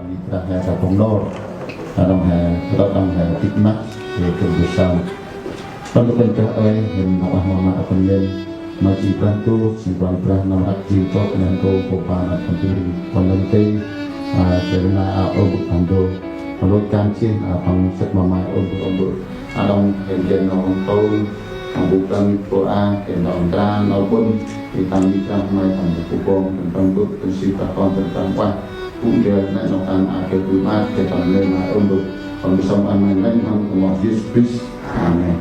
mitra sa Pongnor đồng tích mắt về cùng bersama penuntut yang mama akan men masih bantu simpang telah nama jiwa dan kau kopana penting penanti karena obut ando melakukan sih pangset mama obut adong yang nonton bukan doa yang nonton maupun kita bicara tentang hukum tentang bersifat tentang wah udah nonton akhir jumat kita lima untuk pembesaran lain yang mau bis amin.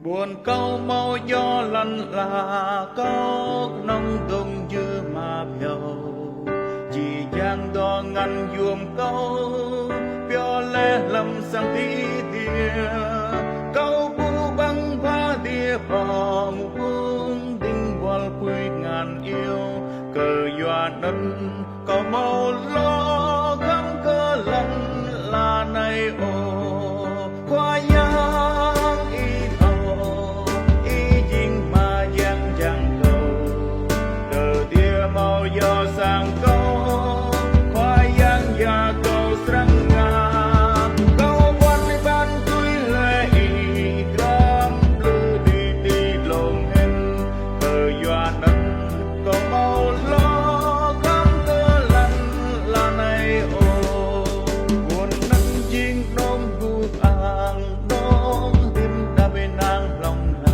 buồn câu mau gió lăn là có nông tung dư mà biểu chỉ giang đo ngăn yuông câu biểu lẽ lầm sang tí tia câu bu băng pha tia bỏ muông đinh qual quy ngàn yêu cờ doa nân có màu lo gắm cơ lăn là này ô qua yang y thầu y dinh mà giang giang cầu cờ tia màu gió sang câu qua yang ya cầu sang nga câu quan ban tuy lệ y gram lưu đi đi lồng hen cờ doa nân có màu lo gắm cơ lăn là này ô buồn nắng chinh nôm gu ang nôm tim đã bên ang lòng hà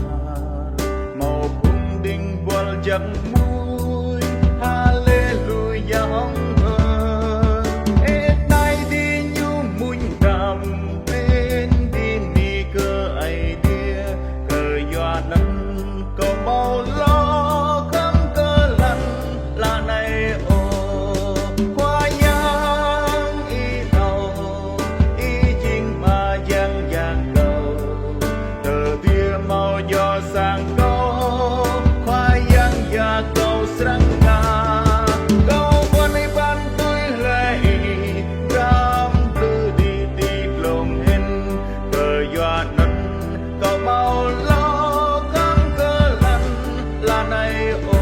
màu cung đinh buồn chẳng mũi hallelujah hong thơ ết nay đi nhu muôn đàm bên đi ni cơ ai đia cờ doa nắng có màu lo gắm cơ lăn là này ô qua yang y thầu y chinh mà giang giang cầu tờ tia màu gió sang câu qua yang ya cầu sang nga câu quan ấy ban tôi lệ ram tư đi đi lồng hen cờ doa nân cầu màu lo gắm cơ lăn là này ô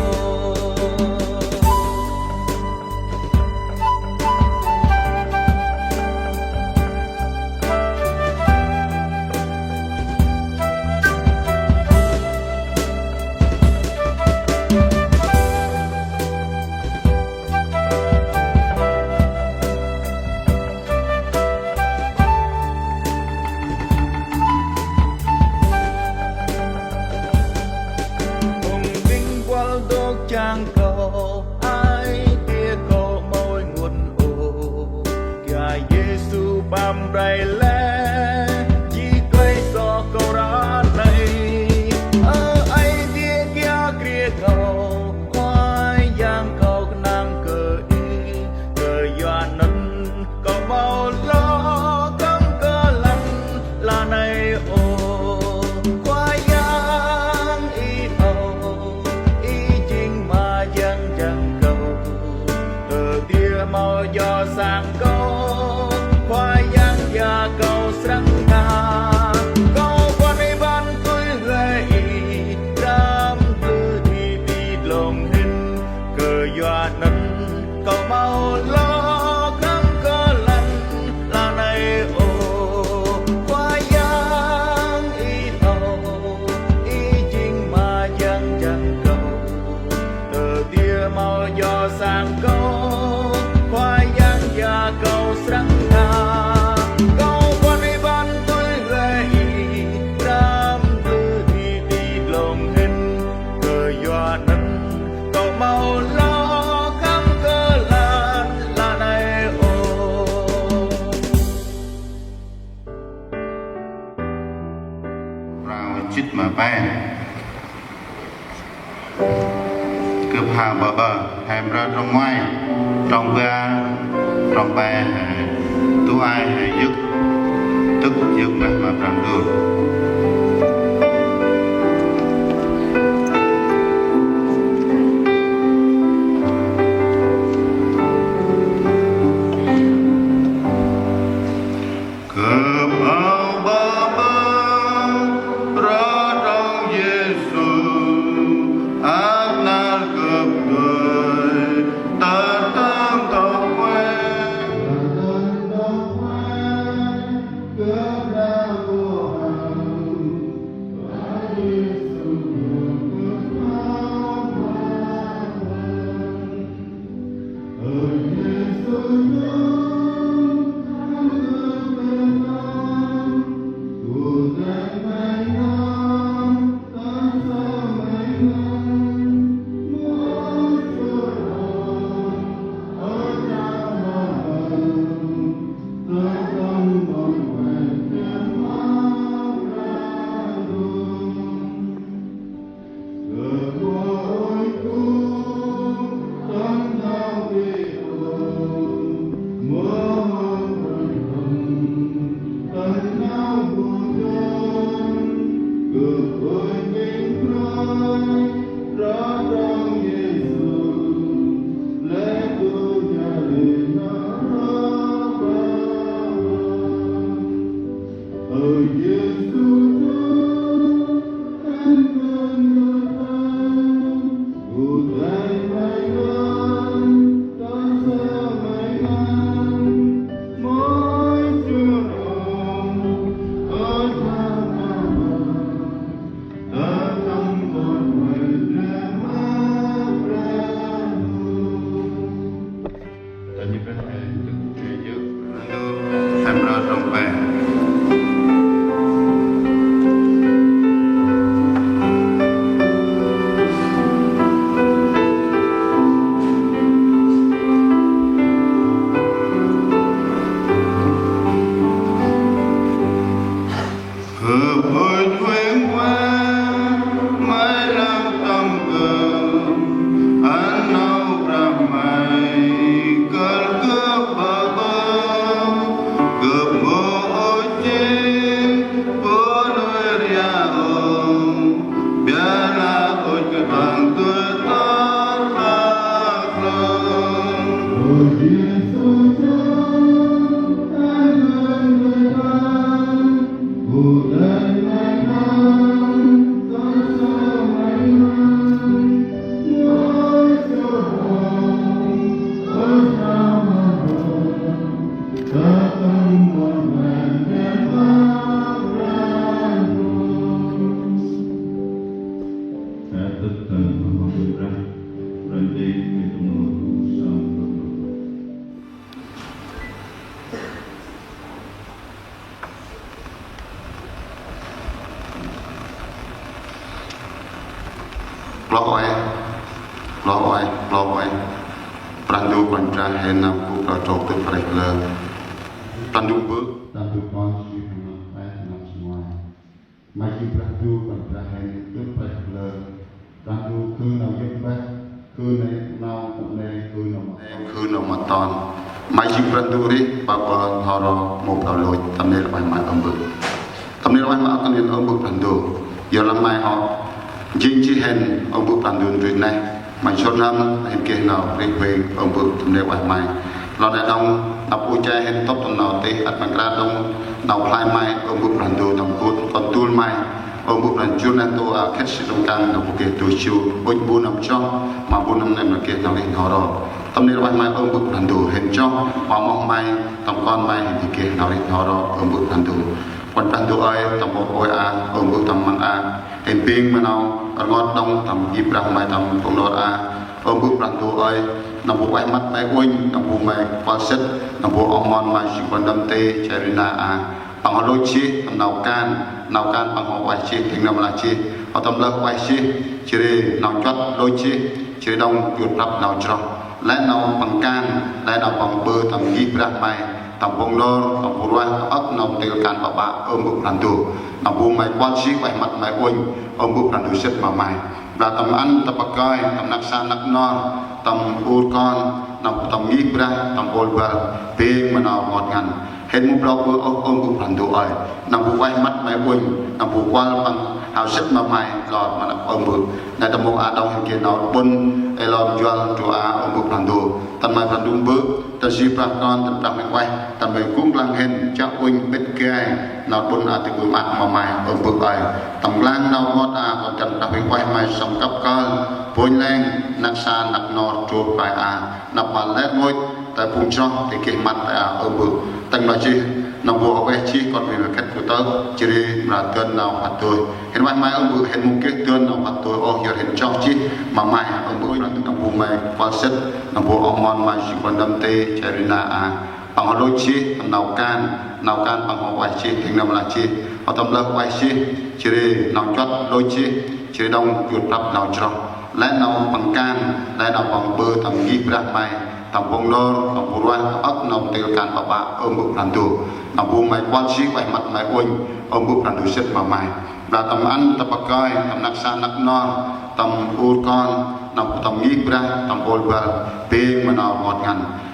cùng vinh qual đô trang cầu ai tia cầu môi nguồn ô kia Giêsu bám đầy lẽ chỉ cây gió cầu ra này ở ai tia kia kia cầu khoai giang cầu nàng cờ y cờ doa nân cầu bao lo gắm cơ lăn là này ô khoai giang y thầu y chinh mà giang giang cầu cờ tia màu gió sang câu khoai giang ya cầu sang nga câu quan ấy ban tôi lệ ram tư đi đi lồng hin cờ doa nân cầu màu lo gắm cơ lăn là này ô qua yang y thầu y chinh mà giang giang cầu tờ tia màu gió sang câu qua yang ya cầu sang nga câu quan ấy ban tôi lệ ram tư đi đi lồng hin cờ doa nân cầu màu lo gắm cơ lăn là này ô rào chít mà bay cướp hà bờ bờ hèm ra trong ngoài trong ga trong bay tu ai hay dứt tức dứt mà làm được cướp áo bờ bờ ra trong Giêsu ác na cướp người ta tăng tàu quen cướp ra vô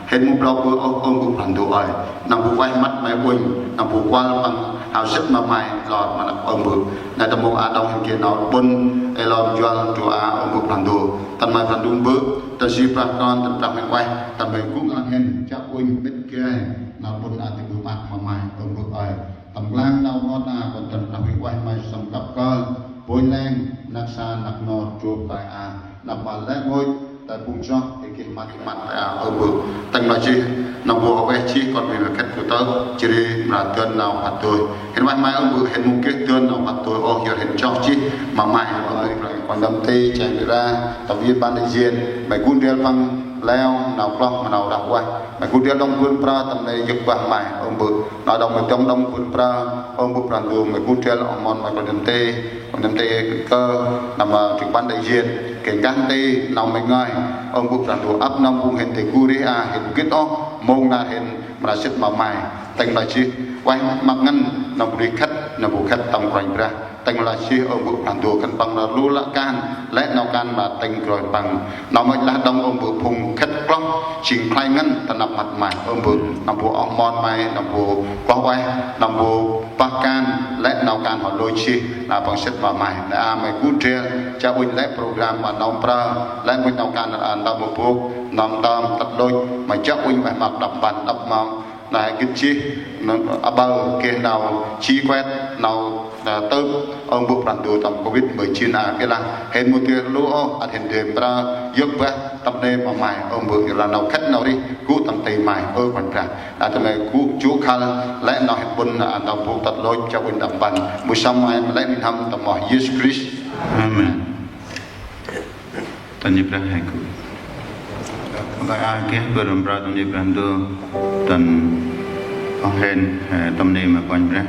Hên mục đau của ông cũng phản bùa ơi nằm bùa quay mắt mày quỳnh nằm bùa qua bằng hào sức mà mày lọt mà nằm ông bùa này tầm một đông hình kia nó bun elon jual chùa ông bùa làm đồ tầm mày làm đúng bước tầm si pra con tầm tầm mày quay tầm mày cũng ăn hình chắc quỳnh biết kia nó bun ăn thì bùa mặt mà mày ông bùa ơi tầm lang đau ngon còn tầm tầm mày quay mày sầm cặp con bôi lên nát xa nát nọ chụp tại nằm mà lẽ ngôi tại vùng cho cái mặt ở bờ tầng nói chi nằm bộ về chi còn về cách của tớ chỉ đi là tên nào phạt tôi hiện mai mai ông bự hiện một cái tên nào phạt tôi ô hiểu hiện cho chi mà mai rồi còn đâm tê chạy ra tập viên ban đại diện mày cuốn đeo băng leo nào clock mà nào đạp qua mày cuốn đeo đông cuốn pra tầm này giật vàng mày ông bự nói đông mày trong đông cuốn pra ông bự làm đồ mày cuốn đeo ông mòn mày còn đâm tê cơ nằm ở trực ban đại diện cái gan tê nào mình ngay ông bục rằng đồ ấp năm vùng hình thể cu đi hình kết đó mông là hình mà sức mà mày thành là chi quay mặc ngăn nằm đi khách nằm bộ khách tầm quanh ra thành là chi ông bục rằng đồ cân bằng là lú lạ can lẽ nào can mà thành rồi bằng nó mới là đông ông bục vùng khách clock chỉnh khai ngăn ta nằm mặt mày ông bục nằm bộ ông mon mày nằm bộ quá quay nằm bộ ba can lẽ nào can họ lôi chi là bằng sức mà mày đã mày cú treo cha huynh lẽ program mà nông pra lẽ huynh nào can là nằm một bộ nằm tam tật lôi mà cha huynh phải mặc đập bàn đập mong là cái chi nó bao kia nào chi quét nào tớ ông buộc làm đồ tầm Covid-19 cái là hiện một tiền lúa ở hiện điểm ra giúp về tập đêm mà mày ông buộc là nào khách nào đi cứu tầm tì mày còn ra là tầm này cứu chú khăn lẽ nào hiện bún là nào buộc tật lôi cho huynh đập bàn buổi sáng mai lẽ mình thăm tầm mỏi Jesus Christ Amen tận nhịp ra hay cứu cái ai kia vừa làm ra tận nhịp làm đồ tận ông hên tâm niệm mà quanh ra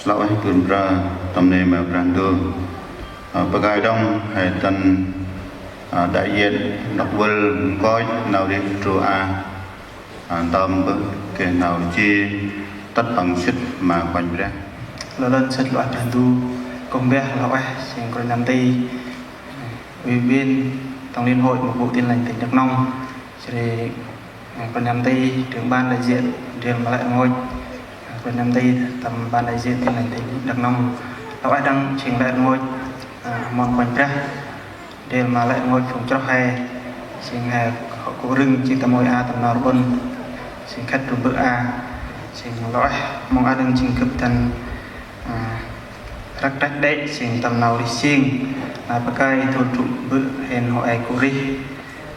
lão ấy tuần ra tầm này mà brand đường bậc ai đông hay tân đại diện đọc vơ coi nào đi chùa tâm bậc cái nào chi tất bằng sức mà quanh ra là lần sệt loại brand tu công bé lão ấy xin còn nằm đây ủy viên tổng liên hội một vụ tin lành tỉnh Đắk Nông thì còn nằm đây trưởng ban đại diện riêng mà lại ngôi còn nằm đây tầm ban đại diện tin lành tỉnh Đắk Nông lão ấy đang trình lại ngôi mòn quanh ra riêng mà lại ngôi phòng cho hè xin họ cố rừng chỉ tầm ngôi tầm nào bôn xin khách trong bữa xin lỗi mong đừng trình cấp thành rắc rắc đấy xin tầm nào đi xiên bậc ai thôn trụ bự hẹn họ ai cố đi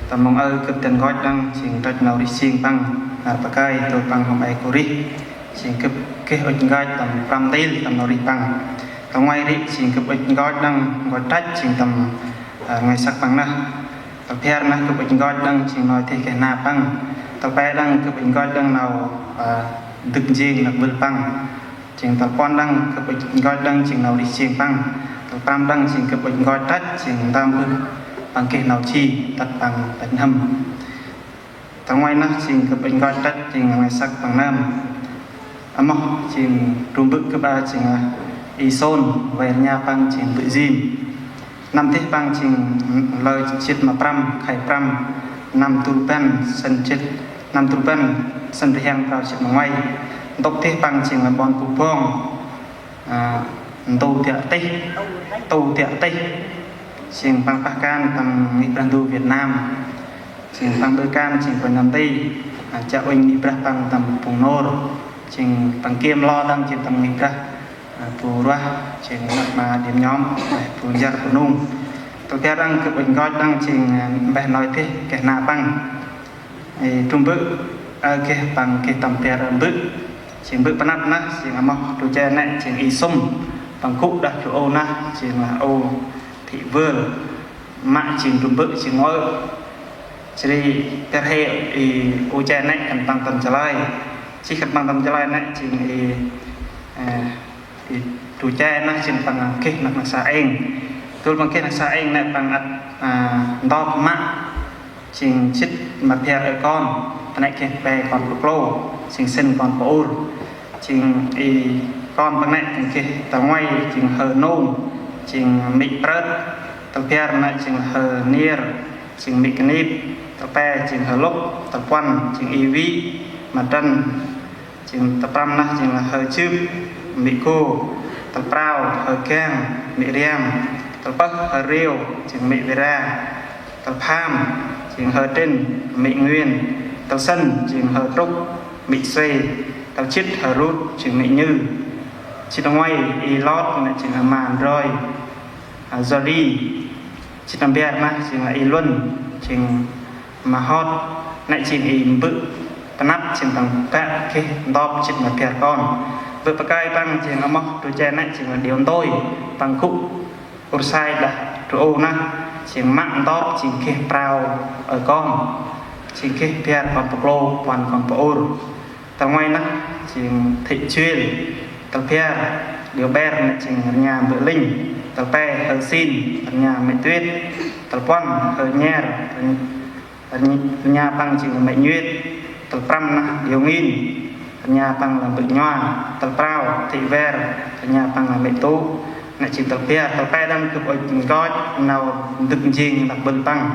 tầm mong cấp thành gói đăng xin rắc nào đi xiên băng bậc ai thôn băng họ ai cố đi xin cấp kế hoạch gói tầm ram tây tầm nào đi băng tầm ngoài đi xin cấp hoạch gói đăng gói trách xin tầm ngày sắc băng na tập theo na cấp hoạch gói đăng xin nói thì cái na băng tập bé đăng cấp hoạch gói đăng nào được riêng là bự băng trình tập quan đăng cấp bệnh gói đăng trình nào đi xiên băng tập tam đăng trình cấp bệnh gói trách trình tam bự bằng kê nào chi đặt bằng đánh hầm tập ngoài nó trình cấp bệnh gói trách trình ngoài sắc bằng nam mọc trình trung bự cấp ba trình y xôn về nhà băng trình bự dìm năm thiết băng trình lời chết mà pram khai pram năm tu pen sân chết năm tu pen sân riêng vào chết mà ngoài tốc thế bằng chỉ là bọn phụ phong tu tiệt tây xin bằng bạc can bằng nghị brand tu Việt Nam xin bằng đôi can xin phần nằm tây chợ oanh nghị brand bằng tầm vùng nô xin bằng kiêm lo đang chỉ tầm nghị brand phù ra xin mà điểm nhóm phù gia phù nung tôi theo đang cực bình gói đang xin bé nói thế kẻ nào bằng trung bự cái bằng cái tầm tiền bự xin bự panap na xin mọc tu che này xin y sum bằng cúc đặt chỗ ô na xin là ô thị vườn mạng xin trung bự xin ngôi xin cái hệ y ô che này cần bằng tầm trở lại chỉ cần bằng tầm trở lại này xin y tu che na xin bằng cái nặc sa anh tôi bằng cái nặc sa anh này bằng đo mạng xin chích mặt theo ở con này cái bè còn của lô xin sinh còn của ôn trình y con bằng này cái tàu ngoài trình hờ nôm trình mị prớt tàu pia này trình hờ nier trình mị nếp tàu pe trình hờ lốc tàu quan trình y vi mặt trần trình tàu pram này trình là hờ chư mị cô tàu prao hờ keng mị riam tàu bắc hờ riêu trình mị vera tàu pham trình hờ trên mị nguyên tàu sân trình hờ trúc mị xoay tàu chít hờ rút chừng mị như chít ở ngoài y lót là chừng là màn rồi giờ đi chít làm bẹt mà chừng là y luân chừng mà hot lại chừng y bự ta nắp chừng bằng cả cái đop chít mà bẹt con bự bạc cay bằng chừng là mọc tôi che lại chừng là điều tôi bằng cục ô sai là ô na chừng mặn đop chừng cái prao ở con chừng cái bẹt còn bọc lô còn bọc ô tàu ngoài nó chỉ thị chuyên tàu phe điều ber là chỉ nhà bự linh tàu pe hờ xin nhà mẹ tuyết tàu quan hờ nhà nhà bằng chỉ là mẹ nhuyết tàu pram là điều nghìn nhà bằng là bự nhoa tàu prao thị ver nhà bằng là mẹ tú là chỉ tàu pe đang cực gói nào đựng riêng là bự tăng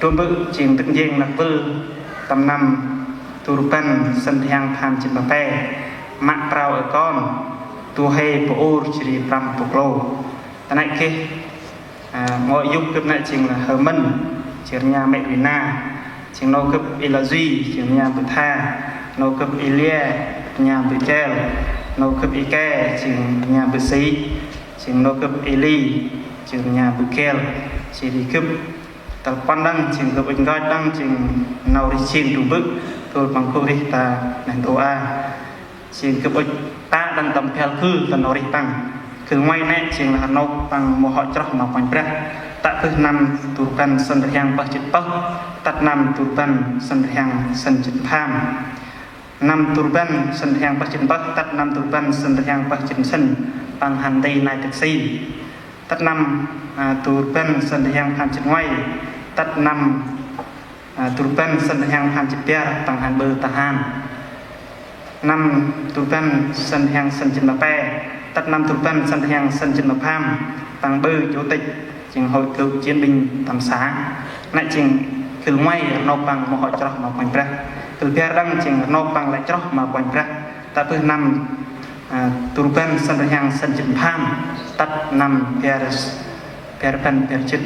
trung bự chỉ đựng riêng là bự tầm năm tu rupan sân thang tham chim bạc pe mạ prao ở con tu hay po chỉ pram po lô ta này kia ngồi giúp cấp này chính là hờ mân chỉ nhà mẹ Vina chỉ nấu cấp Ilazi chỉ nhà bự tha nấu cấp Ilia nhà bự treo nấu cấp Ike chỉ nhà bự sĩ chỉ nấu cấp Ili chỉ nhà bự kel chỉ đi cấp tập quan đăng chỉ cấp anh gói đăng chỉ nấu đi chiên đủ bự tôi bằng cô đi ta nền tổ xin cấp ích ta đang tầm theo khư ta nói tăng cứ ngoài này chỉ là nấu bằng một họ cho nó quanh ra tại thứ năm tụ căn sân hàng bậc chữ bậc tại năm tụ căn sân hàng sân chữ tham năm turban sân hàng bắc chân bắc tắt năm turban sân hàng bắc chân sân bằng hành tây này taxi tắt năm turban sân hàng hành chân ngoài tắt năm turban sân hàng hành chân bia bằng hành bờ tahan năm turban sân hàng sân chân bà pe tắt năm turban sân hàng sân chân bà pham bằng bờ chủ tịch chừng hội cựu chiến binh tầm xá lại chừng từ ngoài nộp bằng một hội trọc mà quanh ra từ bia răng chừng nộp bằng lại trọc mà quanh ra tại bữa năm turban sân hàng sân chân pham tắt năm perpen perchit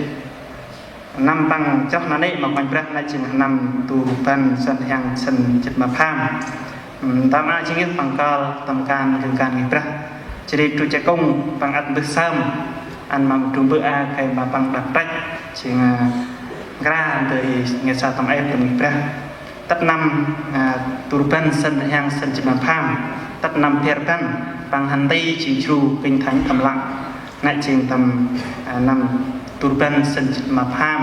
năm bằng trọc nó đấy mà quanh ra lại chừng năm turban sân hàng sân chân mà pham tam a chính bằng cao tầm can từ can nghiệp ra chỉ trụ chạy công bằng ăn bữa sớm ăn mà trung bữa a cái mà bằng đặc trách chỉ ra từ ngày sau tầm em từ nghiệp ra tắt năm turban sân hàng sân chim pham tắt năm perpen bằng hành tây chỉ trụ kinh thánh tầm lặng lại chỉ tầm năm turban sân chim pham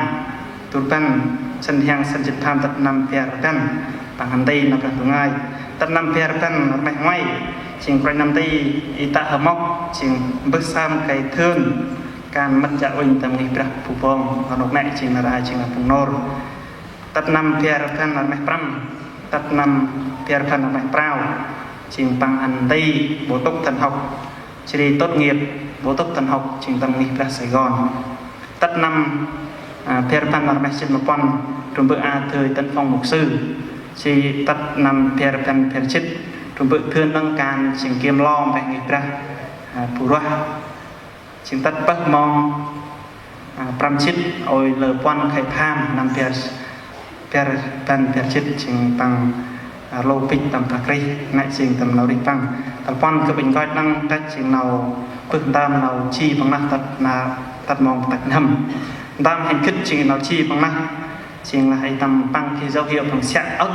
turban sân hàng sân chim pham tắt năm perpen bằng hành tây nó là ngay tắt năm perpen nó mạnh ngoài chừng quanh năm tây y tạ hợp mốc chừng bước sam cái thương can mất dạ oanh tầm nghiệp ra phù vong và nộp này chừng là ai chừng là phùng nor tắt năm perpen là mạnh pram tắt năm perpen là mạnh prao chừng bằng hành tây bổ túc thần học chỉ đi tốt nghiệp bổ túc thần học chừng tầm nghiệp ra Sài Gòn tắt năm perpen là mạnh trên một con trong bữa a thời tân phong mục sư chỉ tắt năm perpen perchit trong bữa thương nâng can chừng kiêm lo về nghiệp ra phù roa chừng tắt bắc mong pram chit ôi lờ quan khai tham năm perpen perchit chừng bằng lô pích tầm bạc ri nãy chừng tầm nào đi bằng tầm quan cứ bình coi năng cách chừng nào bước tam nào chi bằng năng tật mong tật nằm tam hành kích chừng nào chi bằng năng chừng là hay tầm bằng khi dấu hiệu bằng xạ ốc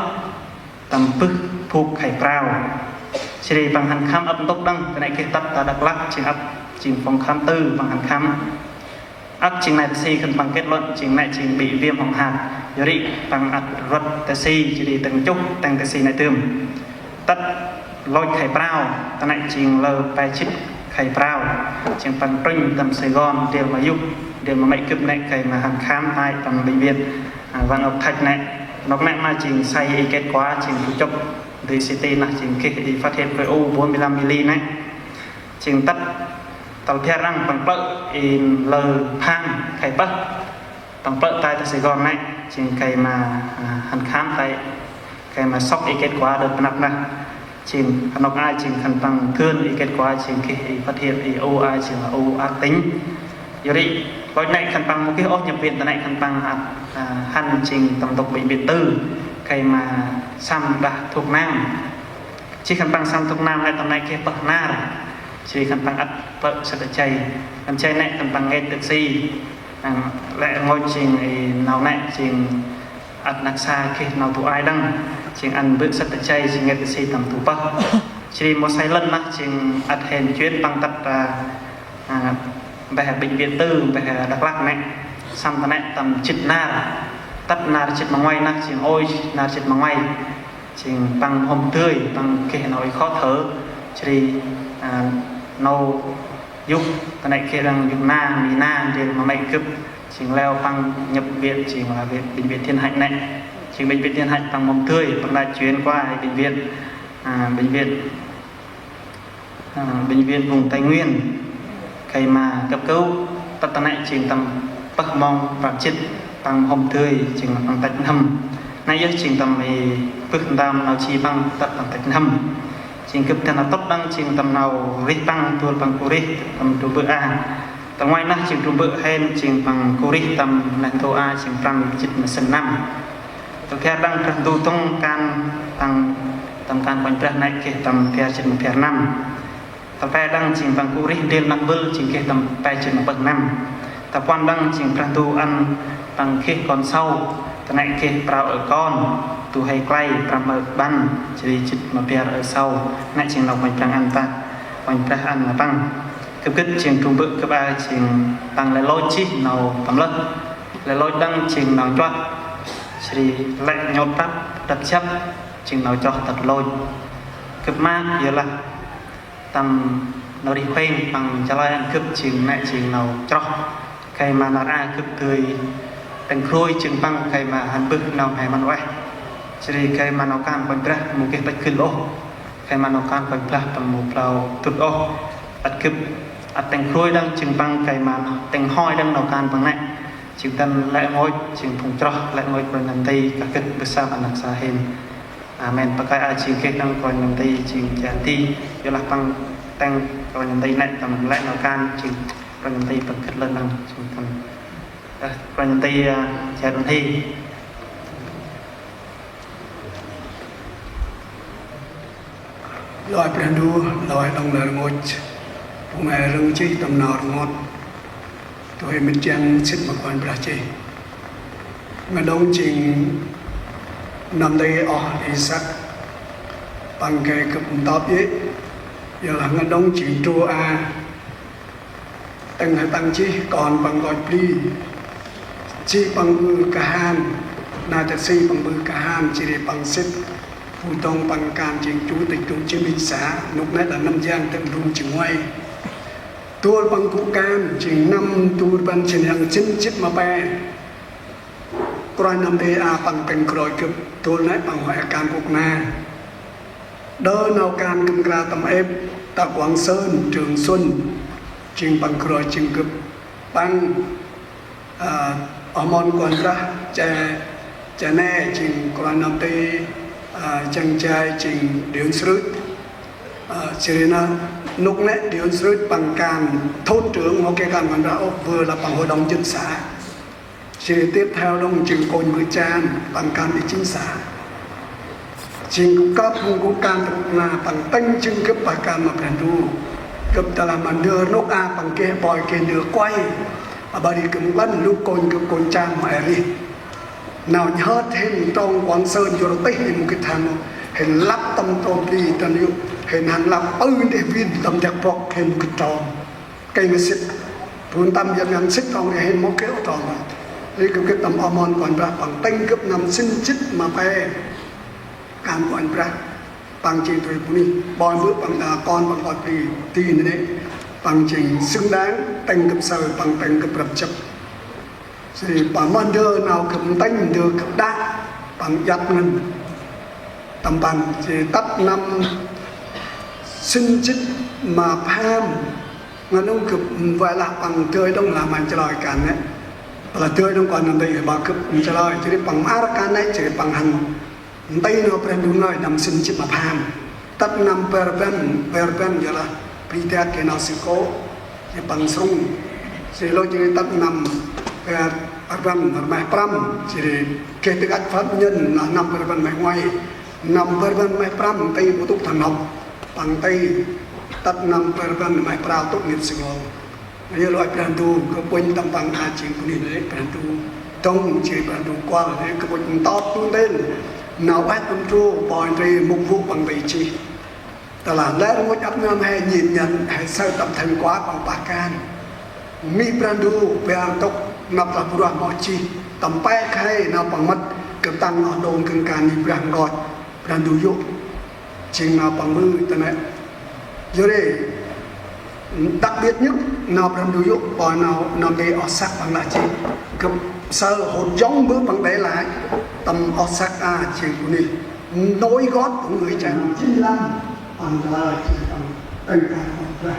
tầm bước phục khải prao chỉ để bằng hành khám ấp tốc đăng cái này cái tập ta đặc lắc chừng ấp chừng phòng khám tư bằng hành khám ấp chừng này taxi cần bằng kết luận chừng này chừng bị viêm họng hạt do đi bằng ấp rớt taxi chỉ để từng chút tăng taxi này tươm tất lôi khải prao ta này chừng lờ bài chích khải prao chừng bằng trinh tầm Sài Gòn đều mà giúp đều mà mấy cướp này cái mà hành khám hai tầm bệnh viện và ấp thạch này nó mẹ mà chừng say kết quả chừng phụ chốc thì CT là chừng khi phát hiện với u 45 mm này chừng tắt tàu theo răng bằng bợ in lờ phang khai bấc bằng bợ tại Sài Gòn này chừng cái mà hành khám cái mà sốc kết quả được nạp này chừng nó ai chừng khăn bằng thương kết quả chừng khi phát hiện u ai chừng là u ác tính giờ đi gọi này khăn bằng một cái ốp nhập viện này khăn bằng hành trình tầm tục bệnh viện tư cái mà xăm đã thuộc nam chỉ khăn bằng xăm thuộc nam này tầm này kia bậc na chỉ khăn bằng ắt vợ sẽ được chạy khăn chạy này khăn bằng nghe được gì lại ngồi trình nào này trình ắt nạc xa khi nào tụ ai đăng trình ăn bữa sẽ được chạy trình nghe được gì tầm tụ bậc chỉ một sai lần đó trình ắt hẹn chuyến bằng tập về bệnh viện tư về Đắk Lắk này xong này tầm chích na tắt na chích bằng ngoài na chỉnh ôi na chích bằng ngoài chỉnh bằng hôm tươi bằng cái nỗi khó thở chỉ nâu giúp cái này kia rằng dùng na mì na để mà mày cướp chỉnh leo bằng nhập viện chỉnh là bệnh viện Thiên Hạnh này chỉnh bệnh viện Thiên Hạnh bằng hôm tươi bằng lại chuyến qua bệnh viện vùng Tây Nguyên cái mà cấp cứu tất này chỉnh tầm bắc mong và chích bằng hôm tươi chỉnh là bằng tạch nằm nay giờ chỉnh tầm thì bước tam nào chi bằng tật bằng tạch nằm chỉnh cấp thân là tốc đăng chỉnh tầm nào rít tăng tuột bằng cô rít tầm trung bự a tầm ngoài nát chỉnh trung bự hen chỉnh bằng cô rít tầm lần thô a chỉnh bằng chích mà sân năm tôi theo đăng trần tu tung can bằng tầm can quanh trần này kia tầm theo chỉnh theo năm tập bài đăng chỉnh bằng cô rít đêm năm bự chỉnh kia tầm bài chỉnh bằng bậc năm tập quan đăng chỉnh trần tu ăn bằng khi còn sau tận này khi prao ở con tu hay quay pram ở ban chỉ chích mà bia ở sau này chỉnh lọc mình prang ăn ta mình prang ăn là tăng cấp kết chỉnh trung bự cấp a chỉnh tăng lại lôi chi nào tầm lất lại lôi đăng chỉnh nào choát chỉ lại nhột tắt đặt chấp chừng nào cho thật lôi cướp mát giờ là tầm nó đi quen bằng cho lại cướp chừng mẹ chừng nào cho cây mà nó ra cướp tươi thành khôi chừng băng cây mà hắn bực nào hayมันไว้จะได้cây mà nó can bằng ra một cái bạchขึ้นโอ้cây mà nó can bằng ra bằng một lầu tụtโอ้อัดคลิปอัดแต่งครวยดังจึงบังไก่มาแต่งห้อยดังเราการบังไหนจึงตันและงอยจึงผงจรและงอยเป็นนันตีกะเกิดบุษบอนักสาเห็นอาเมนประกายอาชีพเก่งดังเป็นนันตีจึงแจนตียลักบังแต่งเป็นนันตีในตำและเราการจึงเป็นนันตีเป็นขึ้นเลื่อนดังจึงตันเป็นนันตีแจนตีลอยประดูลอยลงเนินงดผู้แม่รู้จีตำนานงดตัวเองเป็นจังสิทธิ์มาก่อนประจีเมื่อดงจริงนำได้ออกอิสักปังเกยกับตอบยิ่giờ là ngân đông chỉ trua a tăng hay tăng chi còn bằng gọi pli chi bằng bư cả han na thật si bằng bư cả han chỉ để bằng xếp phụ tông bằng can chính chủ tịch trung chiến binh xã lúc nãy là năm giang từng rung chừng ngoài tua bằng cụ can chừng năm tua bằng chừng hàng chín chít mà bè coi năm đây a bằng từng còi cực tua nãy bằng hỏi can cuộc na đỡ nào can cầm ra tầm ép ta Quảng Sơn Trường Xuân chừng bằng còi chừng cực bằng ở môn quan ra cha nè chừng coi năm đây chàng trai trình điển sứ chỉ là lúc nãy điển sứ bằng càn thôn trưởng một cái càn còn ra vừa là bằng hội đồng dân xã chỉ tiếp theo đông chừng cồn mười chan bằng càn để chính xã chừng cũng cấp cũng càn là bằng tăng chừng cấp bằng càn mà phải đu cấp ta làm bằng đưa nốt a bằng kia bòi kia nửa quay bà đi cầm bắn lúc cồn trang mà đi nào nhớ thêm trong Quảng Sơn cho nó tích một cái thằng hình lắp tâm tròn đi tận yêu hình hàng lắp để viên tâm đẹp bọc hình cái tròn cây người xích phun tâm dân ngắn xích trong này hình một kéo tròn đây cái tầm hormone còn ra bằng tay cấp nằm sinh chích mà pe càng còn ra bằng trình tuổi của mình bòi bước bằng con bằng bọt thì đấy bằng trình xứng đáng tay cấp sờ bằng tay cấp rập chập thì bằng môn đưa nào cầm tay mình đưa cầm đá bằng giặt mình tầm bằng thì tắt năm sinh chích mà pham mà nó cụp vậy là bằng tươi đông là mình chơi cản đấy là tươi đông còn nằm đây bà cụp chơi chỉ bằng arakan đấy chỉ bằng hành tay nó phải đúng rồi nằm sinh chích mà pham tắt năm perben giờ là pritet cái nào sự cố chỉ bằng sung chỉ lo chỉ tắt năm perban mai pram chỉ kể từ cách pháp nhân là năm perban mai ngoài năm perban mai pram tay của túc thần học bằng tay tắt năm perban mai prao tốt nghiệp sinh học như loại prantu có quên tâm bằng hai chuyện của mình đấy prantu trong chỉ prantu qua đấy có quên to tuôn lên nào bắt tâm tru bòi thì mục vụ bằng vị trí ta là lẽ ngôi ấp nam hay nhìn nhận hay sơ tập thành quá bằng bạc can mi prantu về an tốc nạp là bùa mỏ chi tầm bay khai nào bằng mắt cầm tăng ở đồn cần càn đi bằng gọi bằng đủ dụng chừng nào bằng mư tên này rồi đây đặc biệt nhất nào bằng đủ dụng bỏ nào nằm để ở sắc bằng là chi cầm sơ hồn giống bước bằng đấy lại tầm ở sắc a chừng của mình nối gót của người chẳng 95 bằng là chỉ bằng tình cảm ra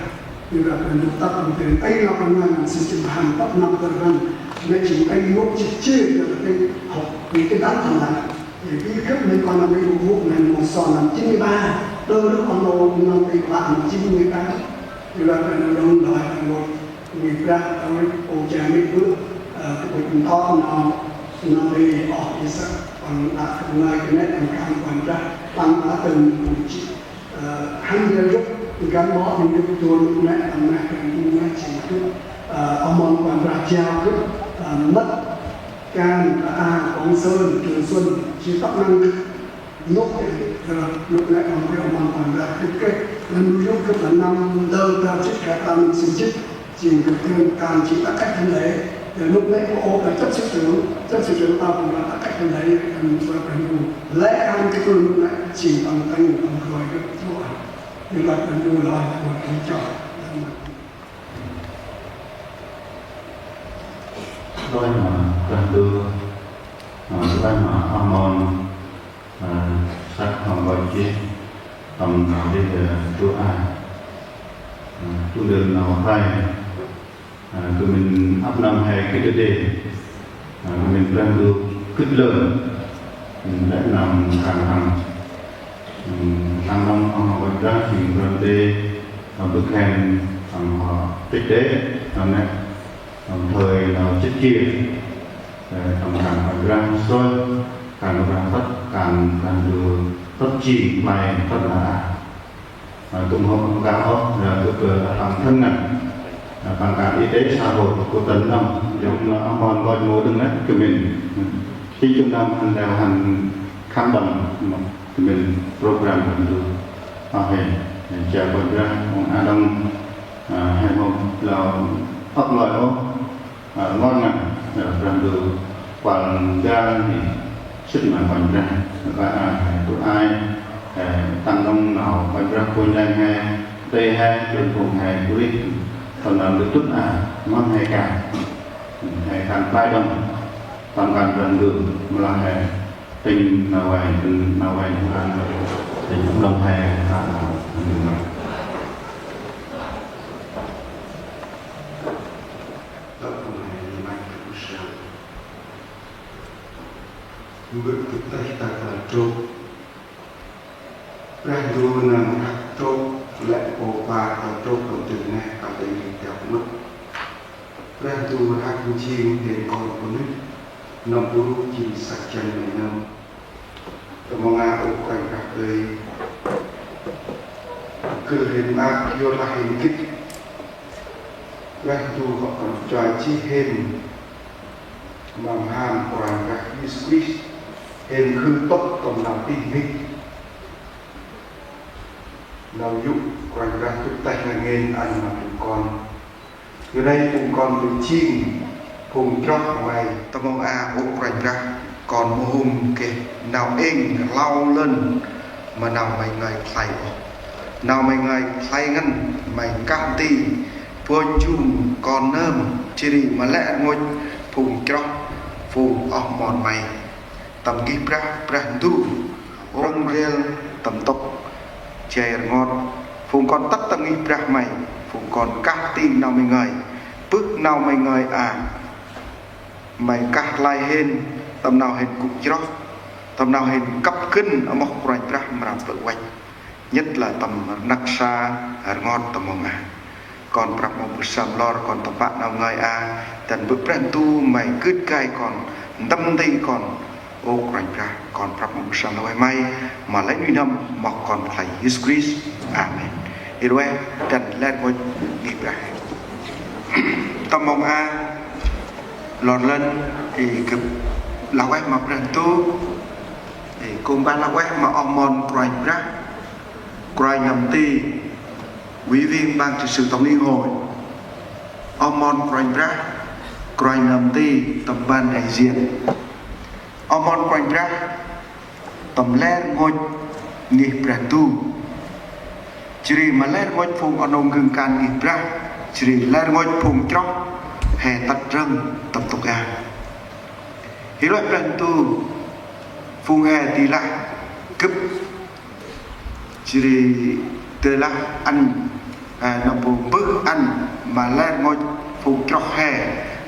như là cần được tập bằng tiền ấy nó bằng ngàn sự chịu hàng tập năm cơ quan nên chỉ anh muốn chỉ chơi được cái học vì cái đám thằng này thì cái cấp mình còn là mấy vụ này một sòn làm 93 đôi lúc còn đồ năm tỷ bạn 98 thì là cần đông đòi một người ra ở ô trà mấy bước cái bệnh to nó đi ở thì sao còn là người cái này làm càng còn ra tăng đã từng chỉ hai người lúc gắn bó mình được tôi lúc nãy làm này cũng nói chỉ cứ món còn ra trao cứ mất can Quảng Sơn Trường Xuân chỉ tóc năng lúc nãy còn cái còn ra cái lần lúc cái là năm đơn ra chết cả ta mình xin chết chỉ được thương can chỉ tất cách thân đấy lúc đấy ô là chấp sự trưởng ta cũng là cách cái đấy cần phải đủ lẽ ăn cái lúc này chỉ bằng tay bằng người cái chỗ như là cần đủ lời một cái trò đôi mà cần đưa đôi mà amon sắc hồng gọi chi tầm đi chúa ai tu đường nào hay tụi mình áp năm hay cái đề mình đang được kích lớn để làm càng hàng tăng năm ông gọi ra thì gần đây được khen tích tế đồng thời chất chia tầm càng ra soi càng ra tất càng được tất chỉ mày tất là tụng hôm cao là được làm thân ngành bằng cả y tế xã hội của tỉnh đồng giống là mòn gọi mô đừng nét của mình khi chúng ta hành đào hành khám bệnh thì mình program mình được hình chào bọn ra ông Adam hay một là ấp loại đó ngon ngành làm được quản gia thì sức mạnh quản ra và tụi ai tăng đông nào quản ra quân đang hay đây hay trường vùng hay của đi còn làm được chút mong hay càng tay đông toàn càng gần đường mà là hay tình nào vậy tình cũng đồng hay bước thực tay ta là trâu ra đua nằm trâu lại ô ba ở trâu còn từ này ở đây theo mất ra đua ra cũng chiên đến con của nước nằm buru chỉ sạch chân này nằm tầm mong ô quanh ra đây cứ hình ác vô là hình kích ra đua họ còn tròi chi hình bằng hàm của ra Jesus hình khư tốt còn làm tin hình nào dụng quanh ra tụt tay là nghênh ăn mà tụi con từ đây cùng con tụi chim cùng chót mày tao mong ổ quanh ra còn mô hùng kì nào inh lau lên mà nào mày ngài thay nào mày ngài thay ngân mày cam ti vua chung còn nơm chỉ đi mà lẽ ngôi phùng chót phùng mòn mày tầm ghi pra tu rong rel tầm tốc chè ngon phùng con tất tầm ghi pra mày phùng con cắt tin nào mày ngời bước nào mày ngời mày cắt lại hên tầm nào hên cục chót tầm nào hên cấp kinh ở một rành pra mà làm tự quanh nhất là tầm nặc xa ngon tầm mong còn pra mong sam lor còn tầm bạn nào ngời tần bước pra tu mày cứ cay còn tâm thi còn ô quanh ra còn pháp mong sang lâu may mà lấy nuôi năm mà còn phải Jesus Christ amen yêu em cần lên ngôi nghiệp ra tâm mong lọt lên thì kịp lão em mà rằng tu thì cùng ban lão em mà ông mòn quanh ra quanh nhầm ti quý viên ban chỉ sự tổng liên hội ông mòn quanh ra quanh nhầm ti tầm ban đại diện Amon quanh ra tầm len ngôi nghiệp ra tu chỉ mà len ngôi phùng ở nông gừng can nghiệp ra chỉ len ngôi phùng chóc hè tắt rừng tập tục hiểu loại ra tu phùng hè thì là cấp chỉ từ là ăn nằm bù bước ăn mà len ngôi phùng chóc hè